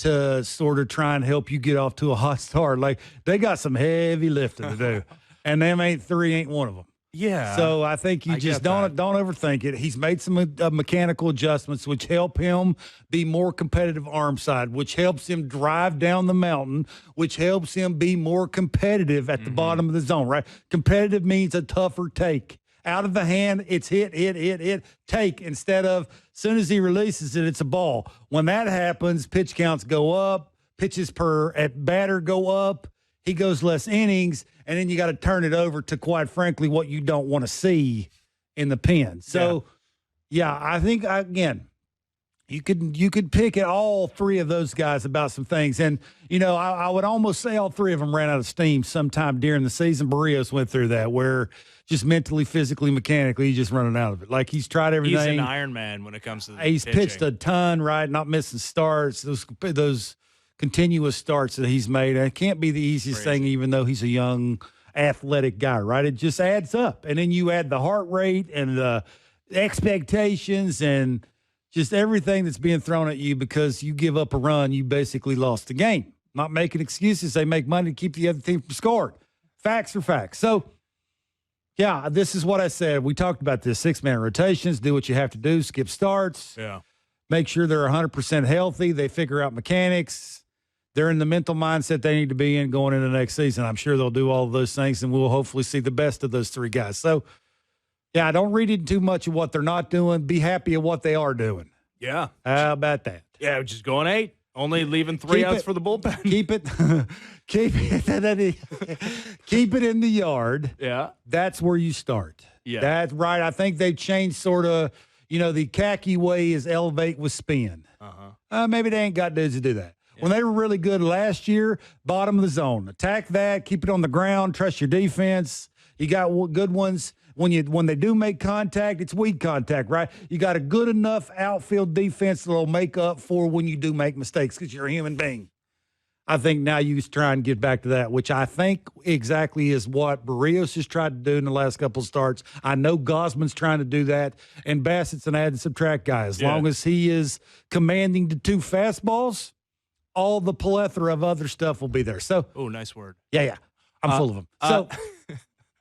to sort of try and help you get off to a hot start. Like, they got some heavy lifting to do, and them 3 ain't one of them. Yeah. So I think you just don't overthink it. He's made some mechanical adjustments, which help him be more competitive arm side, which helps him drive down the mountain, which helps him be more competitive at the bottom of the zone, right? Competitive means a tougher take. Out of the hand, it's hit, take, instead of as soon as he releases it, it's a ball. When that happens, pitch counts go up, pitches per at batter go up, he goes less innings, and then you got to turn it over to, quite frankly, what you don't want to see in the pen. So, yeah, I think, again, you could pick at all 3 of those guys about some things. And, you know, I would almost say all 3 of them ran out of steam sometime during the season. Barrios went through that, where just mentally, physically, mechanically, he's just running out of it. Like, he's tried everything. He's an Iron Man when it comes to the He's pitching. pitched a ton, right? Not missing starts. Those continuous starts that he's made. And it can't be the easiest thing, even though he's a young, athletic guy, right? It just adds up. And then you add the heart rate and the expectations and just everything that's being thrown at you because you give up a run, you basically lost the game. Not making excuses. They make money to keep the other team from scoring. Facts are facts. So, yeah, this is what I said. We talked about this 6-man rotations. Do what you have to do. Skip starts. Yeah. Make sure they're 100% healthy. They figure out mechanics. They're in the mental mindset they need to be in going into the next season. I'm sure they'll do all of those things, and we'll hopefully see the best of those 3 guys. So, yeah, don't read into too much of what they're not doing. Be happy at what they are doing. Yeah. How about that? Yeah, just going 8. Only leaving 3 outs for the bullpen. Keep it in the yard. Yeah. That's where you start. Yeah. That's right. I think they've changed sort of, you know, the khaki way is elevate with spin. Maybe they ain't got dudes to do that. Yeah. When they were really good last year, bottom of the zone. Attack that, keep it on the ground, trust your defense. You got good ones. When they do make contact, it's weak contact, right? You got a good enough outfield defense that'll make up for when you do make mistakes because you're a human being. I think now you try and get back to that, which I think exactly is what Barrios has tried to do in the last couple of starts. I know Gausman's trying to do that, and Bassett's an add and subtract guy. As long as he is commanding the 2 fastballs, all the plethora of other stuff will be there. So, oh, nice word. Yeah. I'm full of them. So,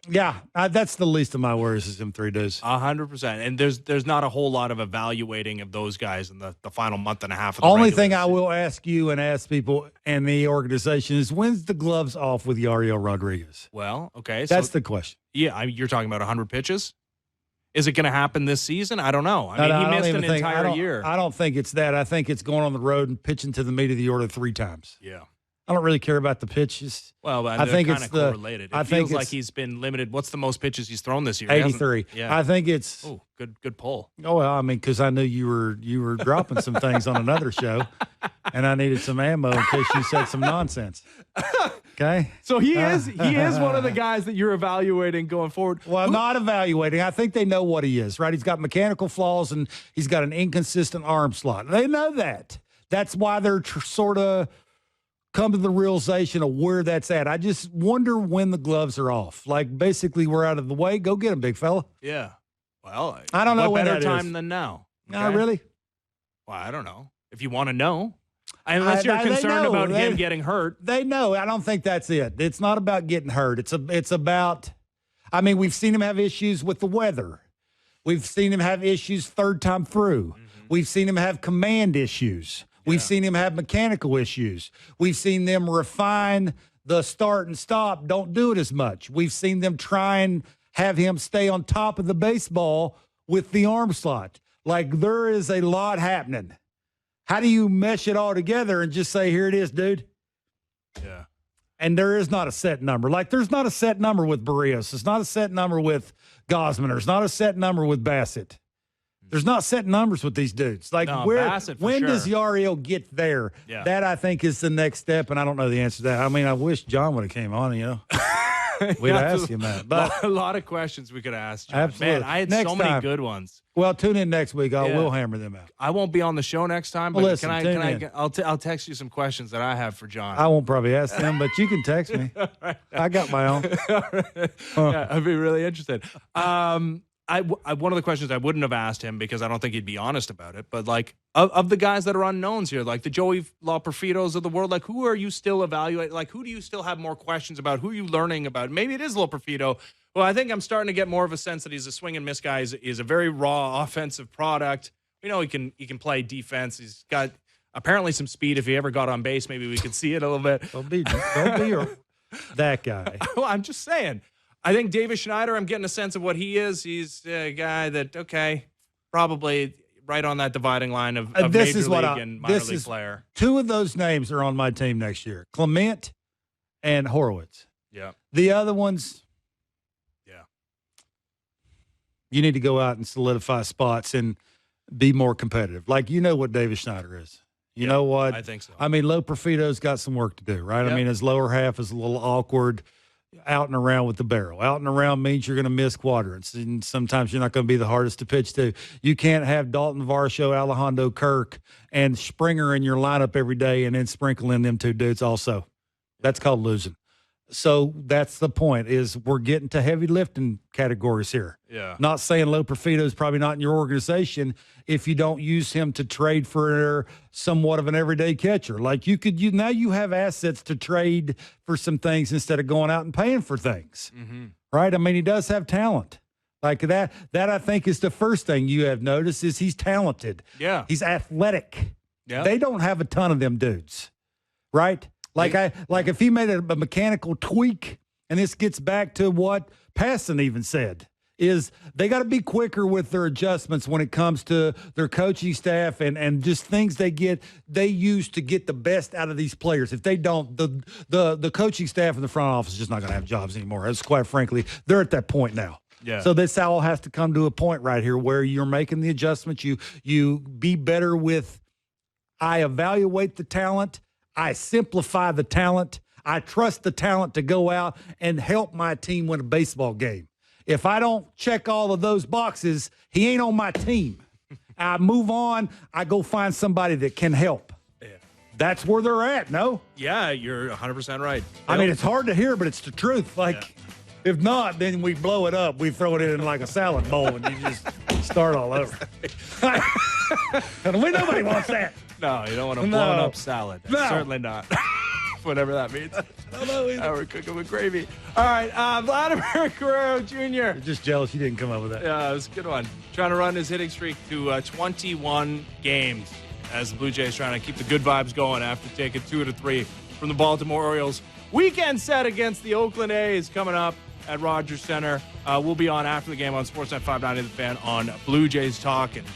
yeah, that's the least of my worries is them 3 dudes. 100%. And there's not a whole lot of evaluating of those guys in the final month and a half of the Only regular thing season. I will ask you and ask people and the organization is, when's the gloves off with Yariel Rodriguez? Well, okay. That's the question. Yeah, you're talking about 100 pitches? Is it going to happen this season? I don't know. I mean, he missed an entire year. I don't think it's that. I think it's going on the road and pitching to the meat of the order 3 times. Yeah. I don't really care about the pitches. Well, I think it's correlated. It feels like he's been limited. What's the most pitches he's thrown this year? 83. Yeah. I think it's. Oh, good pull. Oh well, I mean, because I knew you were dropping some things on another show, and I needed some ammo in case you said some nonsense. Okay. So he is one of the guys that you're evaluating going forward. Well, I'm not evaluating. I think they know what he is. Right. He's got mechanical flaws and he's got an inconsistent arm slot. They know that. That's why they're sort of come to the realization of where that's at. I just wonder when the gloves are off. Like, basically, we're out of the way. Go get them, big fella. Yeah. Well, I don't know what when better that time is. than now. Not really? Well, I don't know. If you want to know. Unless you're concerned about him getting hurt. They know. I don't think that's it. It's not about getting hurt. It's about, I mean, we've seen him have issues with the weather. We've seen him have issues third time through. Mm-hmm. We've seen him have command issues. We've seen him have mechanical issues. We've seen them refine the start and stop, don't do it as much. We've seen them try and have him stay on top of the baseball with the arm slot. Like, there is a lot happening. How do you mesh it all together and just say, here it is, dude? Yeah. And there is not a set number. Like, there's not a set number with Barrios. It's not a set number with Gosman. There's not a set number with Bassett. There's not set numbers with these dudes. Like, no, when does Yariel get there? Yeah. That, I think, is the next step, and I don't know the answer to that. I mean, I wish John would have came on, you know. We'd ask him that. But a lot of questions we could ask John. Absolutely. Man, I had Next so many time. good ones. Well, tune in next week. We'll hammer them out. I won't be on the show next time, but Listen, I'll text you some questions that I have for John. I won't probably ask them, but you can text me. I got my own. Yeah, I'd be really interested. One of the questions I wouldn't have asked him because I don't think he'd be honest about it, but like of the guys that are unknowns here, like the Joey LaPerfitos of the world, like who are you still evaluating? Like who do you still have more questions about? Who are you learning about? Maybe it is LaPerfito. Well, I think I'm starting to get more of a sense that he's a swing and miss guy. He's a very raw offensive product. We know he can play defense. He's got apparently some speed. If he ever got on base, maybe we could see it a little bit. Don't be that guy. Well, I'm just saying. I think Davis Schneider, I'm getting a sense of what he is. He's a guy that, probably right on that dividing line of this major is what league and minor league player. Two of those names are on my team next year, Clement and Horowitz. Yeah. The other ones, you need to go out and solidify spots and be more competitive. Like, you know what Davis Schneider is. You know what? I think so. I mean, LaPerfito's got some work to do, right? Yep. I mean, his lower half is a little awkward. Out and around with the barrel. Out and around means you're going to miss quadrants, and sometimes you're not going to be the hardest to pitch to. You can't have Dalton Varsho, Alejandro Kirk, and Springer in your lineup every day and then sprinkle in them two dudes also. That's called losing. So that's the point, is we're getting to heavy lifting categories here. Yeah. Not saying LaPerfito is probably not in your organization if you don't use him to trade for somewhat of an everyday catcher. Like now you have assets to trade for some things instead of going out and paying for things. Mm-hmm. Right? I mean, he does have talent. Like that I think is the first thing you have noticed is he's talented. Yeah. He's athletic. Yeah. They don't have a ton of them dudes. Right? Like if he made a mechanical tweak, and this gets back to what Passan even said, is they got to be quicker with their adjustments when it comes to their coaching staff and just things they use to get the best out of these players. If they don't, the coaching staff in the front office is just not going to have jobs anymore. That's quite frankly, they're at that point now. Yeah. So this all has to come to a point right here where you're making the adjustments. You be better with, I evaluate the talent. I simplify the talent. I trust the talent to go out and help my team win a baseball game. If I don't check all of those boxes, he ain't on my team. I move on. I go find somebody that can help. Yeah. That's where they're at, no? Yeah, you're 100% right. I mean, it's hard to hear, but it's the truth. Like, if not, then we blow it up. We throw it in like a salad bowl, and you just start all over. And nobody wants that. No, you don't want a blown up salad. No. Certainly not. Whatever that means. I don't know either. We're cooking with gravy. All right, Vladimir Guerrero Jr. You're just jealous you didn't come up with that. Yeah, it was a good one. Trying to run his hitting streak to 21 games as the Blue Jays trying to keep the good vibes going after taking 2 out of 3 from the Baltimore Orioles. Weekend set against the Oakland A's coming up at Rogers Center. We'll be on after the game on Sportsnet 590 The Fan on Blue Jays Talk, and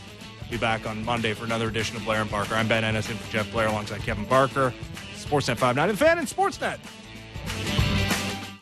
be back on Monday for another edition of Blair and Barker. I'm Ben Ennis in for Jeff Blair alongside Kevin Barker. Sportsnet 590 The Fan and Sportsnet.